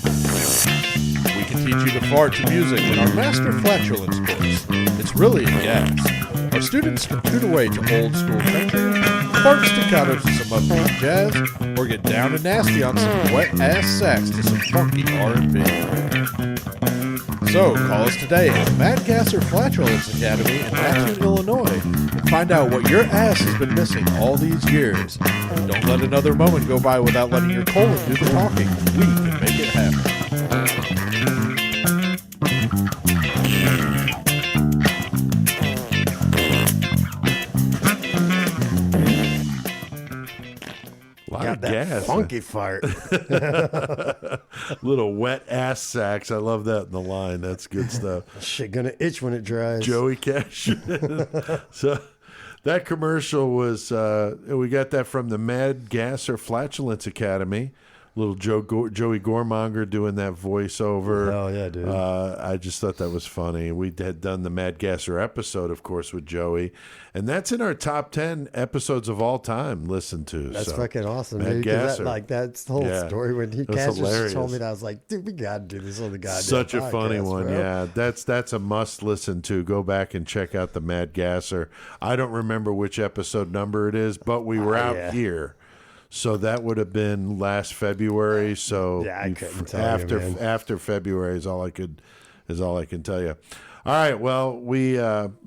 We can teach you to fart to music in our Master Flatulence course. It's really a gas. Our students can toot away to old school country, fart staccato to some upbeat jazz, or get down and nasty on some wet ass sax to some funky R&B. So, call us today at the Mad Gasser Flatulence Academy in Mattoon, Illinois, and find out what your ass has been missing all these years. Don't let another moment go by without letting your colon do the talking. We can make it happen. Got that gas, funky fart. Little wet ass sax. I love that in the line. That's good stuff. Shit gonna itch when it dries. Joey Cash. So that commercial was, we got that from the Mad Gasser Flatulence Academy. Little Joey Gormonger doing that voiceover. Oh, yeah, dude. I just thought that was funny. We had done the Mad Gasser episode, of course, with Joey. And that's in our top 10 episodes of all time listened to. That's fucking awesome, Mad dude. Gasser. That's the whole story. When Cash told me that, I was like, dude, we got to do this on the goddamn Such a podcast, funny one, bro. yeah. That's a must listen to. Go back and check out the Mad Gasser. I don't remember which episode number it is, but we were out here. So that would have been last February. So yeah, I couldn't tell you, man. After February is all I can tell you. All right. Well, we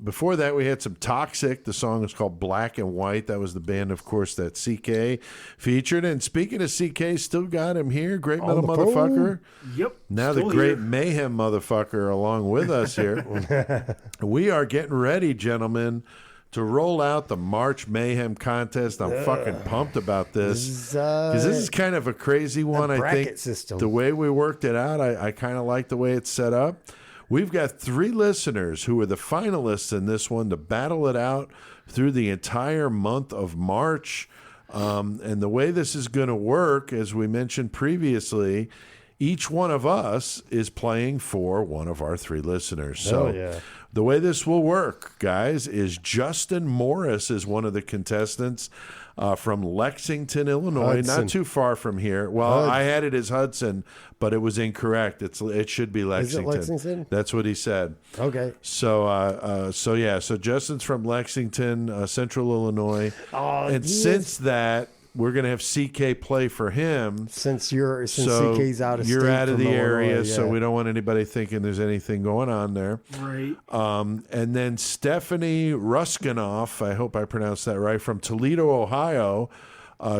before that we had some Toxik. The song is called Black and White. That was the band, of course, that CK featured. And speaking of CK, still got him here. Great metal motherfucker. Yep. Now the great mayhem motherfucker along with us here. We are getting ready, gentlemen, to roll out the March Mayhem contest. I'm fucking pumped about this because this is kind of a crazy one. I think system. The way we worked it out, I kind of like the way it's set up. We've got 3 listeners who are the finalists in this one to battle it out through the entire month of March. And the way this is going to work, as we mentioned previously, each one of us is playing for one of our 3 listeners. So the way this will work, guys, is Justin Morris is one of the contestants from Lexington, Illinois, not too far from here. Well, I had it as Hudson, but it was incorrect. It should be Lexington. Is it Lexington? That's what he said. Okay. So Justin's from Lexington, Central Illinois, and since that, we're going to have CK play for him. Since CK's out of state, you're out of the area, Illinois, so we don't want anybody thinking there's anything going on there. Right. And then Stephanie Ruskinoff, I hope I pronounced that right, from Toledo, Ohio.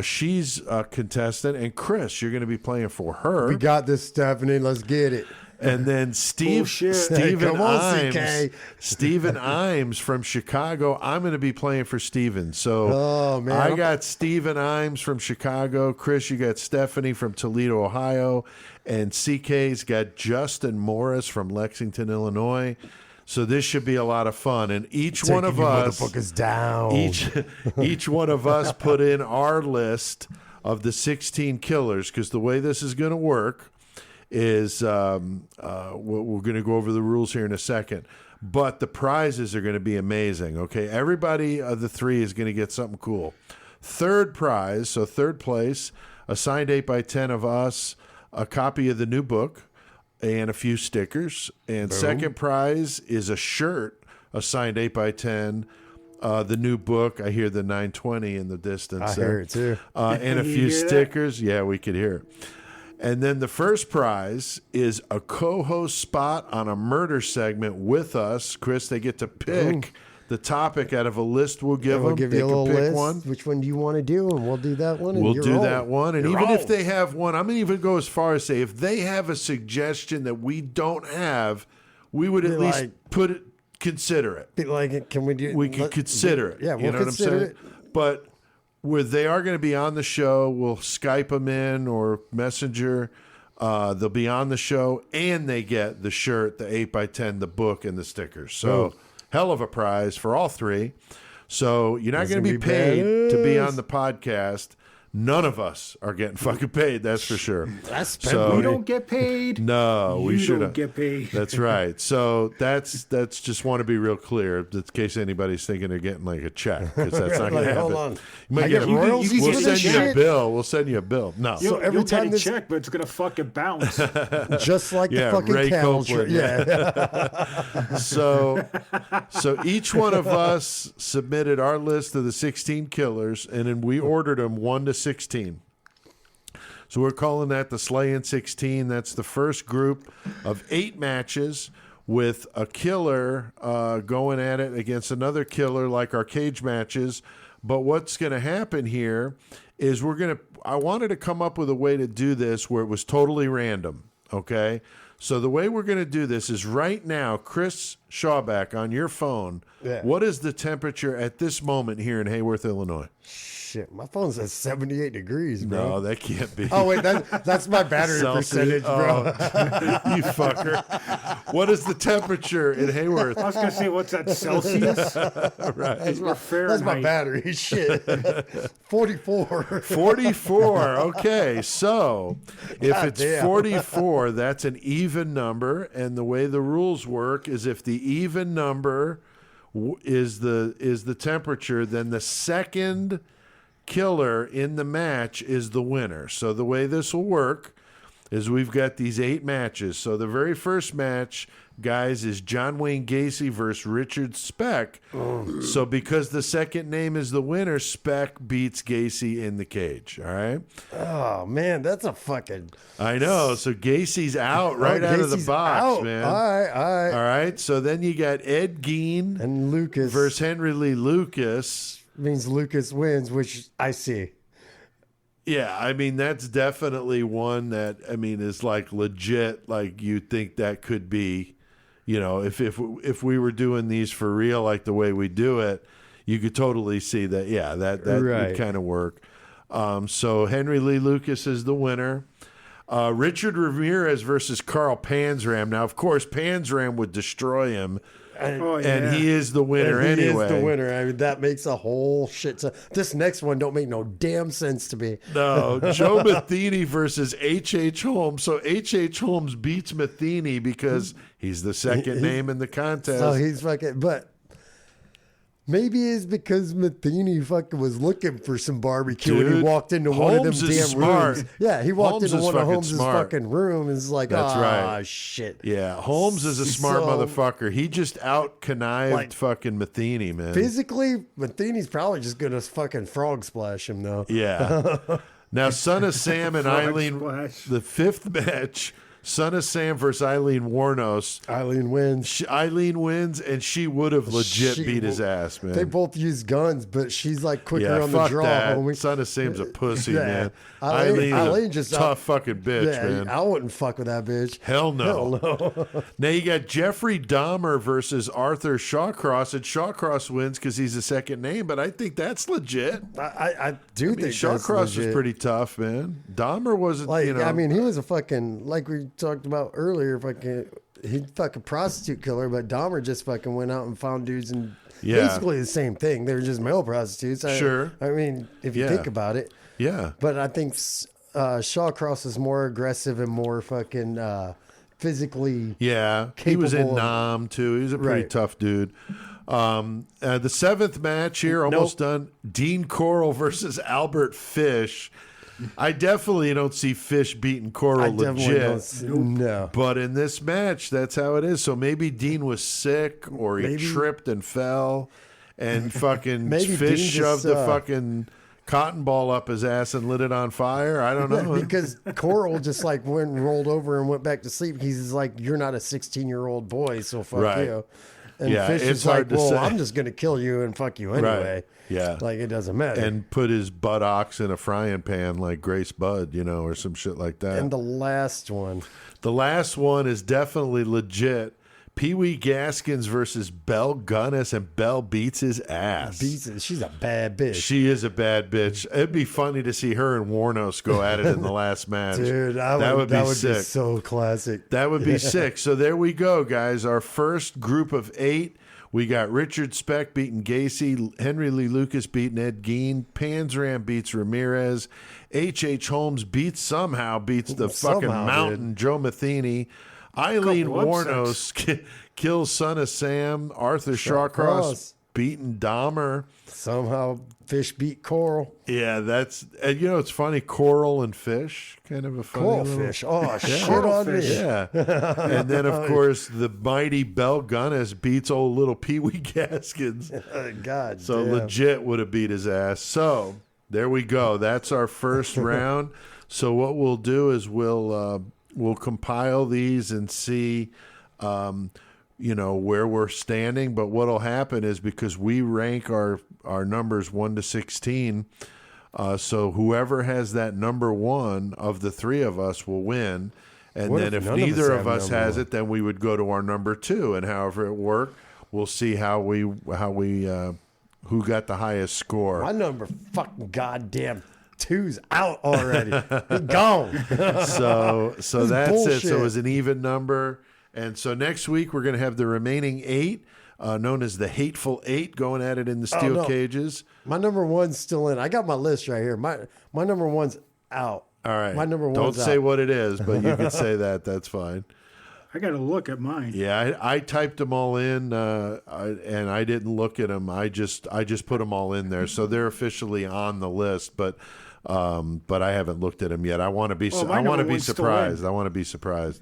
She's a contestant. And Chris, you're going to be playing for her. We got this, Stephanie. Let's get it. And then Steven Come on, Imes, CK. Steven Imes from Chicago. I'm going to be playing for Steven. So Oh, man. I got Steven Imes from Chicago. Chris, you got Stephanie from Toledo, Ohio. And CK's got Justin Morris from Lexington, Illinois. So this should be a lot of fun. And each one of us, motherfuckers down. each one of us put in our list of the 16 killers, because the way this is going to work is we're going to go over the rules here in a second, but the prizes are going to be amazing. Okay, everybody of the three is going to get something cool. Third prize, so third place, a signed 8x10 of us, a copy of the new book, and a few stickers. And second prize is a shirt, a signed 8x10, the new book. I hear the 920 in the distance. I hear it too. And a few stickers. Yeah, we could hear it. And then the first prize is a co-host spot on a murder segment with us. Chris, they get to pick the topic out of a list we'll give them. We'll give they you a can little pick list. one. Which one do you want to do? And we'll do that one. And We'll you're do on. that one. And You're even on. if they have one, I'm going to even go as far as say, if they have a suggestion that we don't have, we would at least consider it. Be like, can we do? We can consider it. Yeah, you we'll know what I'm consider saying? it. But where they are going to be on the show, we'll Skype them in or Messenger. They'll be on the show, and they get the shirt, the 8x10, the book, and the stickers. So hell of a prize for all three. So you're not going to be paid to be on the podcast. None of us are getting fucking paid. That's for sure. We don't get paid. No, we should don't get paid. That's right. So that's just want to be real clear in case anybody's thinking they're getting like a check, because that's not going to happen. Hold on. You might I get get a, royalties we'll for send this you a shit? bill. We'll send you a bill. No. So every You'll time get a this, check, but it's gonna fucking bounce. just like Yeah, the fucking Ray cattle Copeland, yeah. So each one of us submitted our list of the 16 killers, and then we ordered them 1 to 16. So we're calling that the Slaying 16. That's the first group of 8 matches with a killer going at it against another killer, like our cage matches. But what's going to happen here is I wanted to come up with a way to do this where it was totally random, okay? So the way we're going to do this is right now, Chris Shawback, on your phone, what is the temperature at this moment here in Hayworth, Illinois? Shit, my phone's at 78 degrees, bro. No, that can't be. Oh, wait, that's my battery Celsius. percentage, bro. You fucker. What is the temperature in Hayworth? I was gonna say, what's that, Celsius? Right. That's my battery. Shit. 44. 44. Okay. So if God it's damn. 44, that's an even number. And the way the rules work is if the even number is the temperature, then the second killer in the match is the winner. So the way this will work is we've got these 8 matches. So the very first match, guys, is John Wayne Gacy versus Richard Speck. So because the second name is the winner, Speck beats Gacy in the cage. All right? Oh, man, that's a fucking... I know. So Gacy's out out of the Gacy's box, out. man. All right. All right. So then you got Ed Gein And Lucas versus Henry Lee Lucas. means Lucas wins, which I see. Yeah, I mean, that's definitely one that, I mean, is like legit. Like, you think that could be, you know, if we were doing these for real, like the way we do it, you could totally see that. Yeah, that Right. would kind of work. So Henry Lee Lucas is the winner. Richard Ramirez versus Carl Panzram. Now, of course, Panzram would destroy him. And he is the winner anyway. He is the winner. I mean, that makes a whole shit. So this next one don't make no damn sense to me. No, Joe Matheny versus H.H. Holmes. So H.H. Holmes beats Matheny because he's the second name in the contest. So he's fucking, but maybe it's because Matheny fucking was looking for some barbecue and he walked into one of them Holmes is damn smart. rooms. Yeah, he walked Holmes into is one of fucking Holmes' smart. fucking room and is like, That's right. Shit. Yeah, Holmes is a smart So- motherfucker. He just out connived Like, fucking Matheny, man. Physically, Matheny's probably just gonna fucking frog splash him though. Yeah. Now, Son of Sam and Frog Eileen, splash. the 5th match, Son of Sam versus Eileen Warnos. Eileen wins. Eileen wins, and she would have legit beat his ass, man. They both use guns, but she's like quicker on the draw. That. Homie. Son of Sam's a pussy, man. Eileen just tough fucking bitch, man. I wouldn't fuck with that bitch. Hell no. Hell no. Now you got Jeffrey Dahmer versus Arthur Shawcross, and Shawcross wins because he's a second name, but I think that's legit. I think Shawcross was pretty tough, man. Dahmer wasn't, like, I mean, he was a fucking, like we talked about earlier, he fucking prostitute killer, but Dahmer just fucking went out and found dudes and basically the same thing. They were just male prostitutes. Sure. I mean, if you think about it. Yeah. But I think Shawcross is more aggressive and more fucking physically capable. He was in Nam, too. He was a pretty tough dude. The seventh match here, almost done. Dean Coral versus Albert Fish. I definitely don't see Fish beating Coral legit. No. But in this match, that's how it is. So maybe Dean was sick or he tripped and fell and fucking Fish shoved the fucking cotton ball up his ass and lit it on fire. I don't know. Because Coral just like went and rolled over and went back to sleep. He's like, you're not a 16-year-old boy, so fuck you. And Fish is like, well, I'm just going to kill you and fuck you anyway. Right. Yeah. Like, it doesn't matter. And put his buttocks in a frying pan like Grace Budd, or some shit like that. And the last one. The last one is definitely legit. Pee Wee Gaskins versus Belle Gunnis, and Belle beats his ass. She's a bad bitch. She is a bad bitch. It'd be funny to see her and Warnos go at it in the last match. Dude, that would be sick. Be so classic. That would be sick. So there we go, guys. Our first group of 8. We got Richard Speck beating Gacy, Henry Lee Lucas beating Ed Gein, Panzram beats Ramirez, H.H. Holmes somehow beats the fucking mountain, dude. Joe Matheny. Eileen Warnos kills Son of Sam, Arthur Shawcross beating Dahmer. Somehow Fish beat Coral. Yeah, that's, and it's funny, Coral and Fish, kind of a funny Coral Fish. Oh, shit on me. Yeah. And then, of course, the mighty Belle Gunnis beats old little Pee Wee Gaskins. God So legit would have beat his ass. So there we go. That's our first round. So what we'll do is we'll compile these and see where we're standing. But what'll happen is, because we rank our numbers 1 to 16, so whoever has that number 1 of the 3 of us will win. And then if neither of us has it, then we would go to our number 2. And however it worked, we'll see how we who got the highest score. My number fucking goddamn 2's out already. Gone. So that's bullshit. it. So it was an even number. And so next week we're going to have the remaining 8, known as the Hateful 8, going at it in the steel cages. My number 1's still in. I got my list right here. My number 1's out. All right. My number 1's Don't say what it is, but you can say that. That's fine. I got to look at mine. Yeah, I typed them all in, and I didn't look at them. I just put them all in there, so they're officially on the list. But I haven't looked at them yet. I want to be. I want to be surprised. I want to be surprised.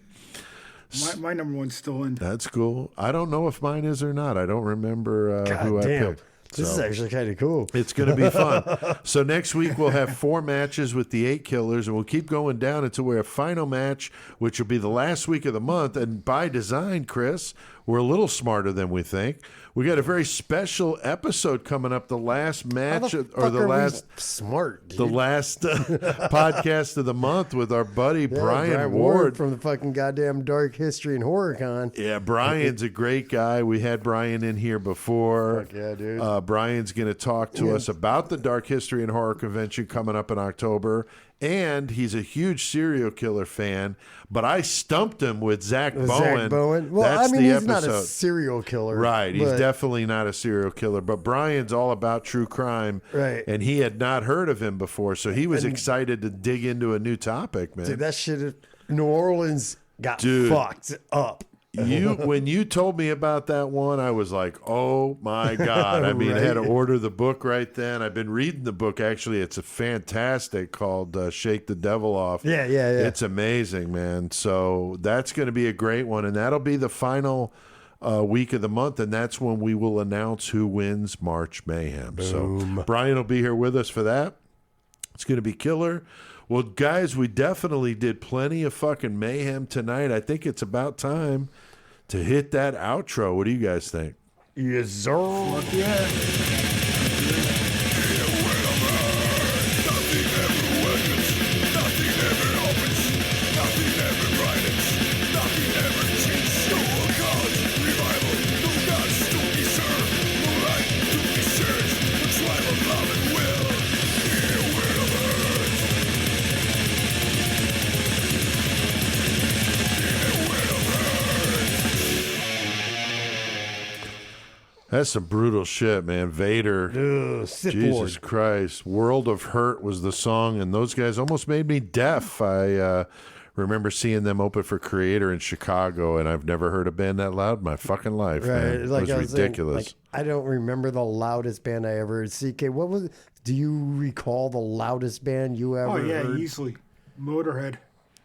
My number 1's still in. That's cool. I don't know if mine is or not. I don't remember who I picked. This is actually kind of cool. It's going to be fun. So next week we'll have 4 matches with the 8 killers, and we'll keep going down until we have final match, which will be the last week of the month. And by design, Chris, we're a little smarter than we think. We got a very special episode coming up. The last match, or the last smart, dude. the last podcast of the month with our buddy Brian Ward from the fucking goddamn Dark History and Horror Con. Yeah, Brian's a great guy. We had Brian in here before. Fuck yeah, dude. Brian's going to talk to us about the Dark History and Horror Convention coming up in October. And he's a huge serial killer fan, but I stumped him with Zach Bowen. Zach Bowen. Well, That's he's not a serial killer. Right. He's definitely not a serial killer, but Brian's all about true crime. Right. And he had not heard of him before, so he was excited to dig into a new topic, man. Dude, that shit, New Orleans got fucked up. When you told me about that one, I was like, oh my God. I mean, I had to order the book right then. I've been reading the book, actually. It's a fantastic, called Shake the Devil Off. Yeah. It's amazing, man. So that's going to be a great one. And that'll be the final week of the month. And that's when we will announce who wins March Mayhem. Boom. So Brian will be here with us for that. It's going to be killer. Well, guys, we definitely did plenty of fucking mayhem tonight. I think it's about time to hit that outro. What do you guys think? Yes, sir. Fuck yeah. That's some brutal shit, man. Vader. Jesus Christ. World of Hurt was the song, and those guys almost made me deaf. I remember seeing them open for Creator in Chicago, and I've never heard a band that loud in my fucking life. Right. Man. Like it was ridiculous. Saying, I don't remember the loudest band I ever heard. CK, what was? Do you recall the loudest band you ever heard? Oh, yeah, easily. Motorhead.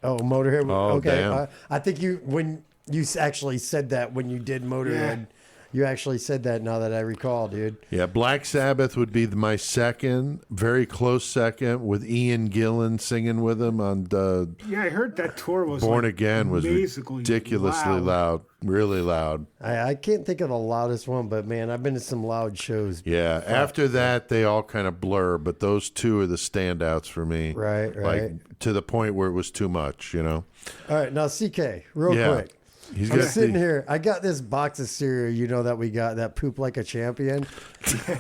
Oh, Motorhead. Oh, okay. damn. I think when you actually said that when you did Motorhead. Yeah. You actually said that now that I recall, dude. Yeah, Black Sabbath would be my second, very close second, with Ian Gillan singing with him on the. Yeah, I heard that tour was Born Again was ridiculously loud, really loud. I can't think of the loudest one, but man, I've been to some loud shows. Yeah, after that they all kind of blur, but those two are the standouts for me. Right. Like to the point where it was too much, you know. All right, now CK, real quick. I'm sitting here. I got this box of cereal, that we got, that Poop Like a Champion. And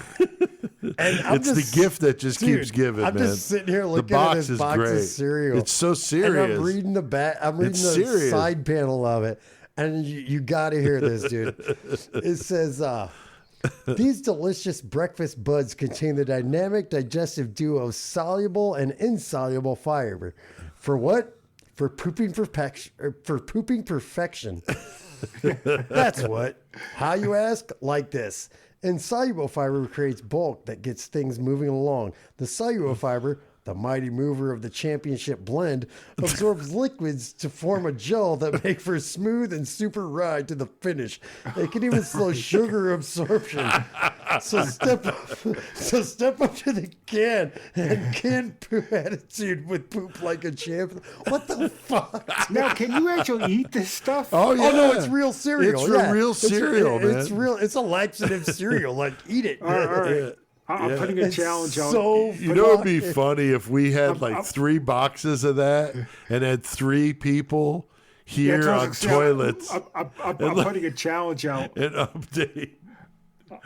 it's the gift that just keeps giving, I'm just sitting here looking at this box of cereal. It's so serious. And I'm reading the back. I'm reading the side panel of it. And you got to hear this, dude. It says, these delicious breakfast buds contain the dynamic digestive duo soluble and insoluble fiber. For what? For pooping perfection. That's what. How, you ask? Like this. Insoluble fiber creates bulk that gets things moving along. The soluble fiber, the mighty mover of the championship blend, absorbs liquids to form a gel that make for a smooth and super ride to the finish. It can even slow sugar absorption. So step up to the can and can poo attitude with Poop Like a Champion. What the fuck? Now, can you actually eat this stuff? Oh, yeah. Oh, no, it's real cereal. It's real cereal, man. It's real. It's a laxative cereal. Like, eat it. All right. I'm putting a challenge out. So you know, it'd be funny if we had like 3 boxes of that and had 3 people here on toilets. I'm putting a challenge out. An update.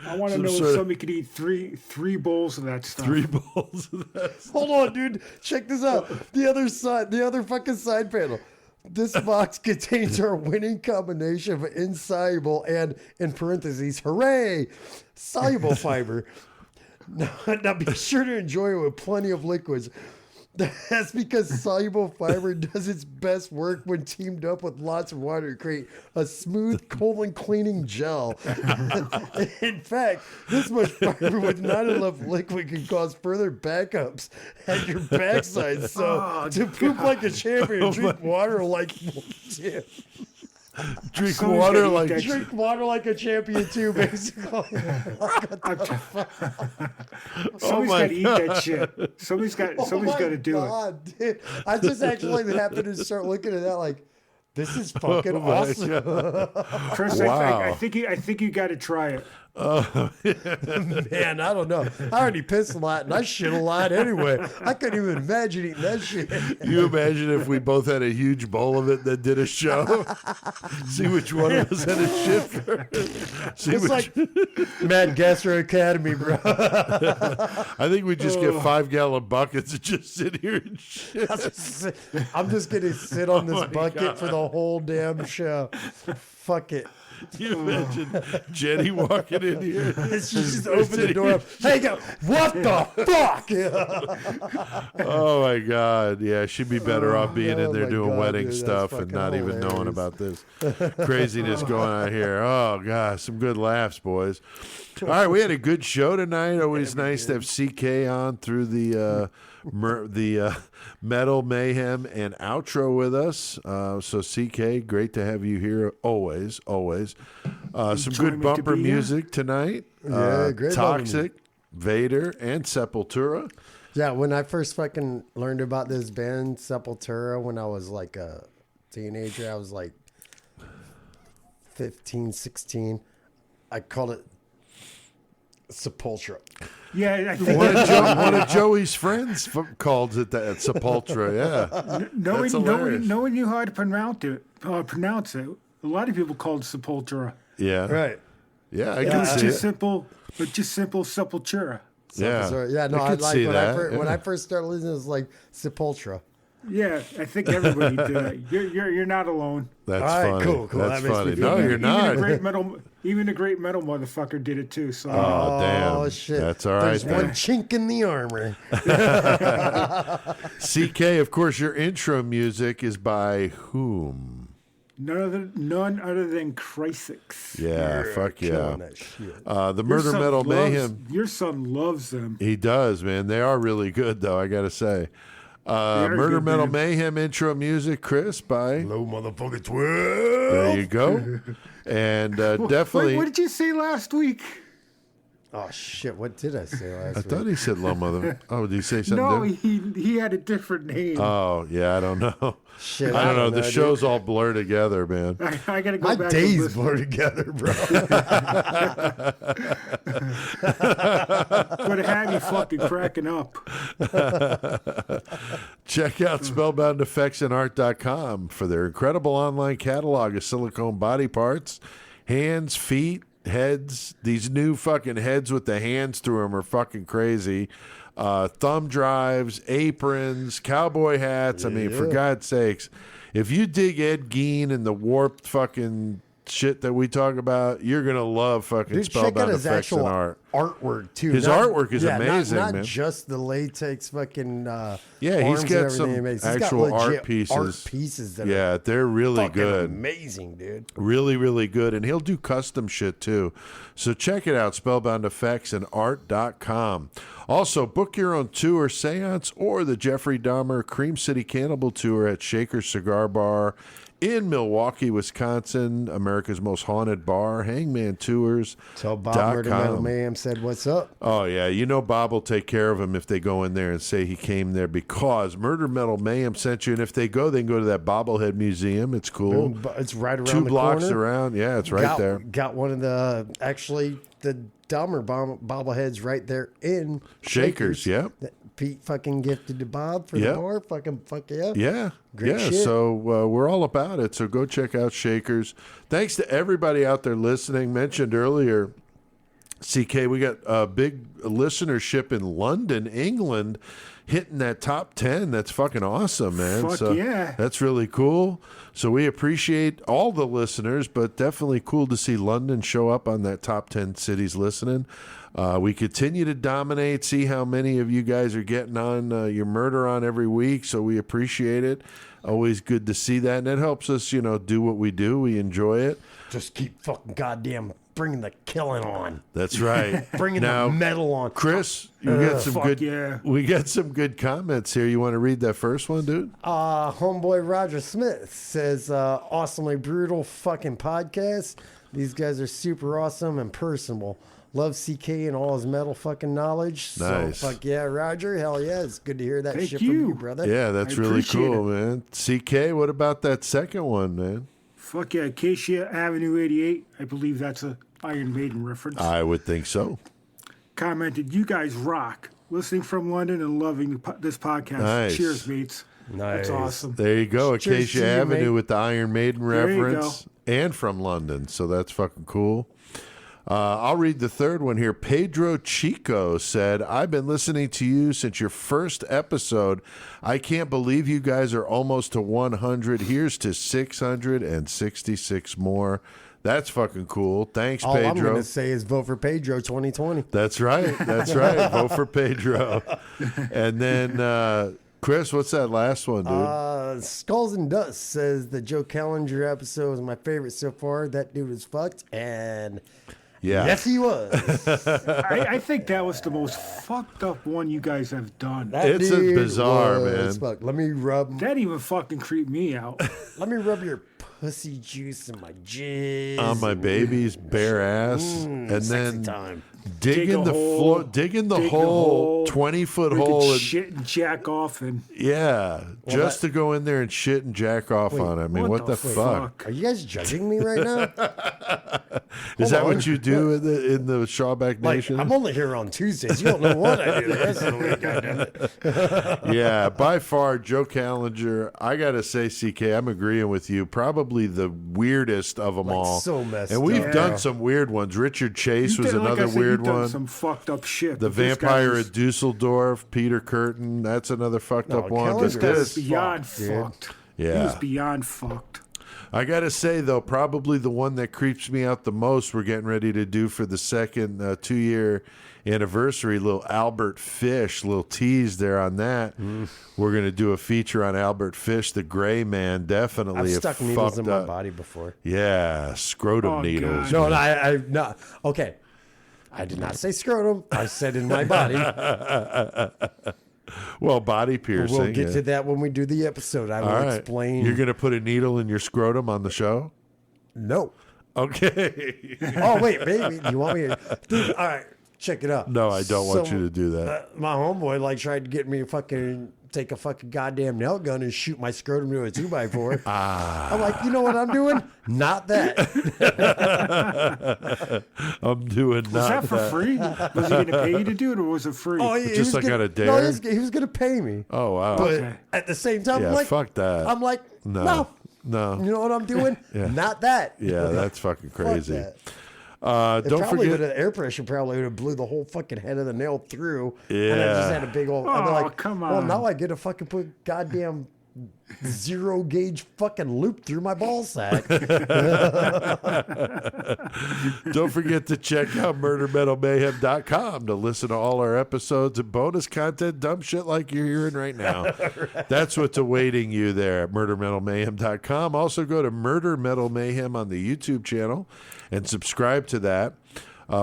I want to know if somebody could eat three bowls of that stuff. 3 bowls of that stuff. Hold on, dude. Check this out. The other fucking side panel. This box contains our winning combination of insoluble and, in parentheses, hooray, soluble fiber. Now be sure to enjoy it with plenty of liquids. That's because soluble fiber does its best work when teamed up with lots of water to create a smooth colon cleaning gel. In fact, this much fiber with not enough liquid can cause further backups at your backside. So to poop like a champion, drink water like Drink water like a champion too, basically. Somebody's got to eat that shit. Somebody's got to do it. Dude. I just actually happened to start looking at that like, this is fucking awesome. Chris, wow. I think you got to try it. Man, I don't know. I already pissed a lot and I shit a lot anyway. I couldn't even imagine eating that shit. You imagine if we both had a huge bowl of it that did a show? See which one of us had a shit first. It's like Mad Gastro Academy, bro. I think we just get 5-gallon buckets and just sit here and shit. I'm just going to sit on this bucket for the whole damn show. Fuck it. Can you imagine Jenny walking in here? She just opened the door up. Hey, go, what the fuck? Oh, my God. Yeah, she'd be better off being in there doing wedding dude, stuff and not hilarious. even knowing about this craziness going on here. Oh, gosh, some good laughs, boys. All right, we had a good show tonight. Always nice to have CK on through the Metal Mayhem and outro with us. So CK, great to have you here. Always. Some good bumper music tonight. Yeah, great. Toxik, Vader, and Sepultura. Yeah, when I first fucking learned about this band, Sepultura, when I was like a teenager, I was like 15, 16. I called it Sepultura. Yeah, I think One of Joey's friends called it that Sepultura. Yeah, no one knew how to pronounce it. A lot of people called it Sepultura. yeah, Right. Yeah, I It's can see just it. simple, but just simple Sepultura. Yeah, Yeah, no, I could like see when that. when I first started listening, it was like Sepultura. Yeah, I think everybody did that. You're not alone. That's All right, funny. cool. That's That makes me funny. feel No, better. you're not. Even a great metal motherfucker did it too. So Oh, damn. Oh shit! That's all right. There's one then. chink in the armor. CK, of course, your intro music is by whom? none other than Chrysix. Yeah, fuck yeah. Killing that shit. The Your Murder son Metal loves- Mayhem. Your son loves them. He does, man. They are really good, though, I got to say. are Murder good, Metal man. Mayhem intro music, Chris, by. Low motherfucking 12. There you go. And definitely. Wait, what did you say last week? Oh shit! What did I say last I week? thought he said low mother. Oh, did he say something No, different? he had a different name. Oh, yeah, I don't know. Shit, I don't know. The dude. show's all blurred together, man. I gotta go My back. days and listen. blur together, bro. But it had me fucking cracking up. Check out spellboundeffectsandart.com for their incredible online catalog of silicone body parts, hands, feet, heads. These new fucking heads with the hands through them are fucking crazy. Thumb drives, aprons, cowboy hats. I mean, for God's sakes, if you dig Ed Gein and the warped fucking shit that we talk about, you're gonna love fucking Dude, check out Spellbound his Effects and actual Art. artwork too. His artwork is amazing, not man. just the latex fucking. Yeah, he's arms and got everything some he makes. He's got actual art legit pieces. Art pieces that Yeah, are they're really fucking good. amazing, dude. Really, really good. And he'll do custom shit too. So check it out, spellboundeffectsandart.com. Also, book your own tour, seance, or the Jeffrey Dahmer Cream City Cannibal Tour at Shaker's Cigar Bar in Milwaukee, Wisconsin, America's most haunted bar, Hangman Tours. So Bob Murder Metal Mayhem said, "What's up?" Oh, yeah. You know Bob will take care of him if they go in there and say he came there because Murder Metal Mayhem sent you. And if they go, they can go to that Bobblehead Museum. It's cool. Boom, it's right around 2 the blocks corner. around. Yeah, it's right there. Got one of the the Dahmer bobbleheads right there in Shakers, yep. That Pete fucking gifted to Bob for Yep. the bar. Fucking fuck yeah. Yeah. Great yeah. shit. So we're all about it. So go check out Shakers. Thanks to everybody out there listening. Mentioned earlier, CK, we got a big listenership in London, England, hitting that top 10. That's fucking awesome, man. Fuck so yeah. That's really cool. So we appreciate all the listeners, but definitely cool to see London show up on that top 10 cities listening. We continue to dominate, see how many of you guys are getting on your murder on every week. So we appreciate it. Always good to see that. And it helps us, do what we do. We enjoy it. Just keep fucking goddamn bringing the killing on. That's right. Bringing Now, the metal on. Chris, you got some fuck good. yeah. We got some good comments here. You want to read that first one, dude? Homeboy Roger Smith says, awesomely brutal fucking podcast. These guys are super awesome and personable. Love CK and all his metal fucking knowledge. Nice. So fuck yeah, Roger. Hell yeah. It's good to hear that Thank shit from you. you, brother. Yeah, that's I really appreciate cool, man. CK, what about that second one, man? Fuck yeah, Acacia Avenue 88. I believe that's a Iron Maiden reference. I would think so. Commented, "You guys rock. Listening from London and loving this podcast. Nice. Cheers, mates." Nice. That's awesome. There you go. Cheers to Acacia you, Avenue mate. with the Iron Maiden There you reference and from London. So that's fucking cool. I'll read the third one here. Pedro Chico said, I've been listening to you since your first episode. I can't believe you guys are almost to 100. Here's to 666 more. That's fucking cool. Thanks, All I'm Pedro. going to say is vote for Pedro 2020. That's right. That's right. Vote for Pedro. And then, Chris, what's that last one, dude? Skulls and Dust says the Joe Callinger episode was my favorite so far. That dude was fucked. And Yeah. Yes, he was. I think that was the most fucked up one you guys have done. It's a bizarre, man. Let me rub. That even fucking creeped me out. Let me rub your pussy juice and my jizz On my baby's bare ass, and then time. dig in the floor, dig in the hole, 20-foot We hole, could and shit and jack off and just to go in there and shit and jack off on it. I mean, what the fuck? Are you guys judging me right now? Is that what you do in the Shawback Nation? I'm only here on Tuesdays. You don't know what I do the rest of the week. Goddammit. Yeah, by far, Joe Callinger. I gotta say, CK, I'm agreeing with you. Probably the weirdest of them all. So messed and we've up. done some weird ones. Richard Chase was like another I said, weird you've done one. Some fucked up shit. The but this guy Vampire was- at Dusseldorf, Peter Curtin. That's another fucked up one. Callinger But This this, was beyond fucked, dude. fucked. He Yeah. was beyond fucked. I gotta say though, probably the one that creeps me out the most. We're getting ready to do for the second 2-year anniversary. Little Albert Fish, little tease there on that. We're gonna do a feature on Albert Fish, the Gray Man. Definitely I've a stuck needles in fucked my up- body before. Yeah, scrotum Oh, needles. God. No, no. Okay. I did not say scrotum. I said in my body. Well, body piercing. We'll get yeah. to that when we do the episode. I will All right. explain. You're gonna put a needle in your scrotum on the show? No. Okay. Oh, wait, baby. You want me to? Dude, all right. Check it out. No, I don't want So, you to do that. My homeboy tried to get me to fucking take a fucking goddamn nail gun and shoot my scrotum to a 2x4. I'm like, you know what I'm doing? Not that. I'm doing Was not that for free? Was he going to pay you to do it, or was it free? Oh, he Just was like gonna, on a dare? No, he was gonna pay me. Oh wow. But Okay. at the same time, Yeah, I'm like, fuck that. I'm like, no. No. You know what I'm doing? Yeah. Not that. Yeah, that's fucking Fuck crazy. that. It Don't probably forget. would have, air pressure probably would have blew the whole fucking head of the nail through. And I Yeah. just had a big old. I'd be Oh, like, come well, on. now I get to fucking put goddamn 0 gauge fucking loop through my ball sack. Don't forget to check out murdermetalmayhem.com to listen to all our episodes and bonus content, dumb shit like you're hearing right now. That's what's awaiting you there at murdermetalmayhem.com. Also go to Murder Metal Mayhem on the YouTube channel and subscribe to that.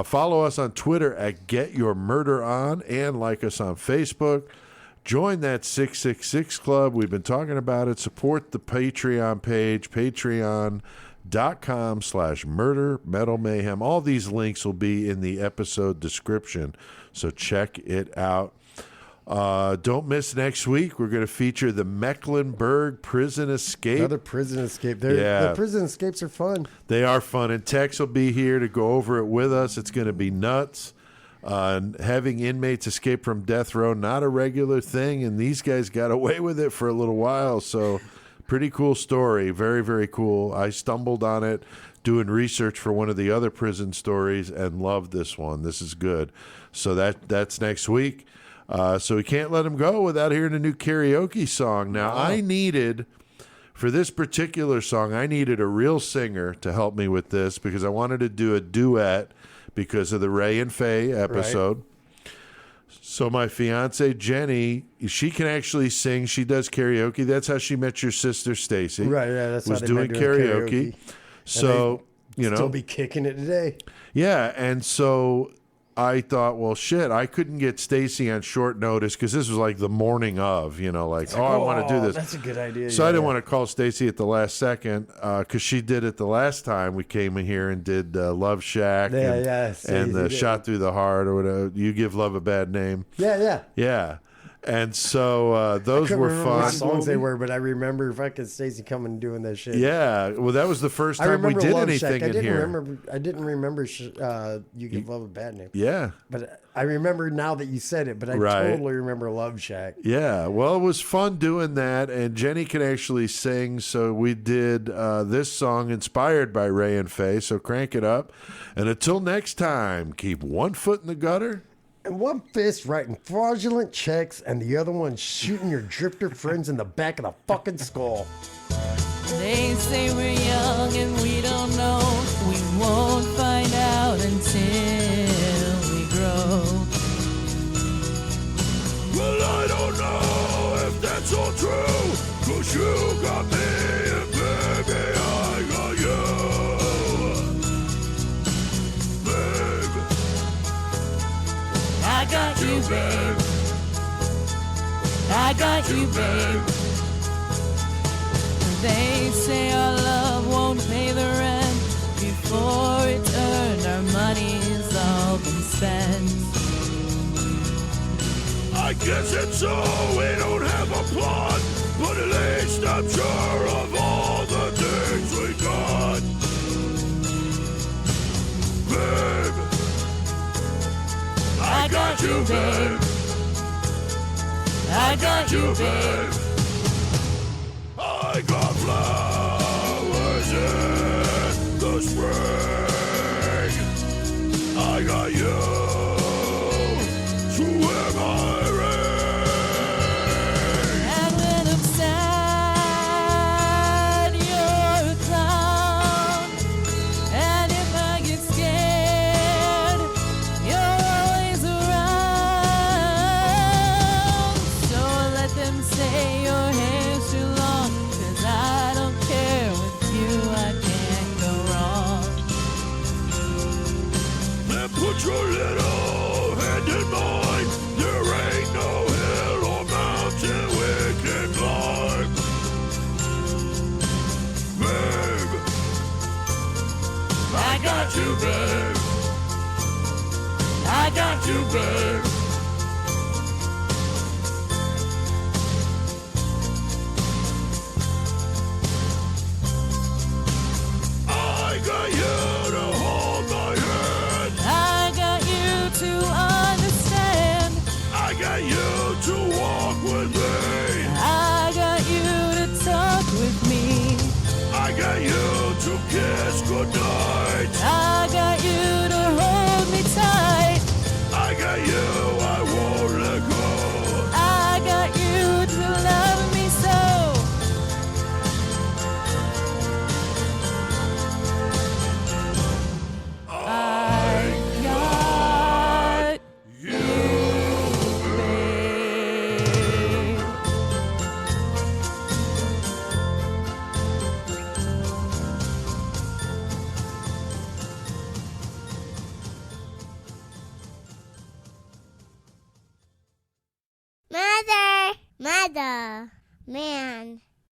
Follow us on Twitter at Get Your Murder On and like us on Facebook. Join that 666 Club. We've been talking about it. Support the Patreon page, patreon.com/Murder Metal Mayhem. All these links will be in the episode description, so check it out. Don't miss next week. We're going to feature the Mecklenburg prison escape. Another prison escape. Yeah. The prison escapes are fun. They are fun, and Tex will be here to go over it with us. It's going to be nuts. Having inmates escape from death row, not a regular thing, and these guys got away with it for a little while, so pretty cool story. Very, very cool. I stumbled on it doing research for one of the other prison stories and loved this one. This is good. So that's next week. So we can't let them go without hearing a new karaoke song. Now, I needed... For this particular song, I needed a real singer to help me with this because I wanted to do a duet because of the Ray and Faye episode. So my fiance Jenny, she can actually sing. She does karaoke. That's how she met your sister Stacy. Right, yeah, that's how was they doing met doing karaoke. karaoke. So Still be kicking it today. yeah, and so I thought, well, shit, I couldn't get Stacy on short notice because this was like the morning of, I want to do this. That's a good idea. So I didn't want to call Stacy at the last second because she did it the last time we came in here and did Love Shack and Stacey did. Shot Through the Heart or whatever. You Give Love a Bad Name. Yeah. Yeah. And so those Couldn't were remember fun. what songs they were, but I remember fucking Stacey coming and doing that shit. Yeah. Well, that was the first I time we remember did Love anything Shack. in here. I didn't remember You Give Love a Bad Name. Yeah. But I remember now that you said it, but I Right. totally remember Love Shack. Yeah, well, it was fun doing that, and Jenny can actually sing, so we did this song inspired by Ray and Faye, so crank it up. And until next time, keep one foot in the gutter. And one fist writing fraudulent checks, and the other one shooting your drifter friends in the back of the fucking skull. They say we're young and we don't know. We won't find out until we grow. Well, I don't know if that's all true, 'cause you got me, and baby, I got you. Baby, babe. I got you, babe. They say our love won't pay the rent before it's earned. Our money's all been spent. I guess it's so we don't have a plot, but at least I'm sure of all the things we got. Babe, I got you, babe. I got you, babe. I got flowers in the spring. I got you to wear my ring. And when I'm sad, you're a clown. And if I get scared, you're always around. So let them say your hair's too long, 'cause I don't care. With you I can't go wrong. Then put your little hand in mine. There ain't no hill or mountain we can climb. Babe, I got you, babe. I got you, babe. I got you to hold my hand. I got you to understand. I got you to walk with me. I got you to talk with me. I got you to kiss goodnight. I got you to hold me tight. I got you, I won't let go. I got you to love me so. I got You, babe. Mother, mother, man.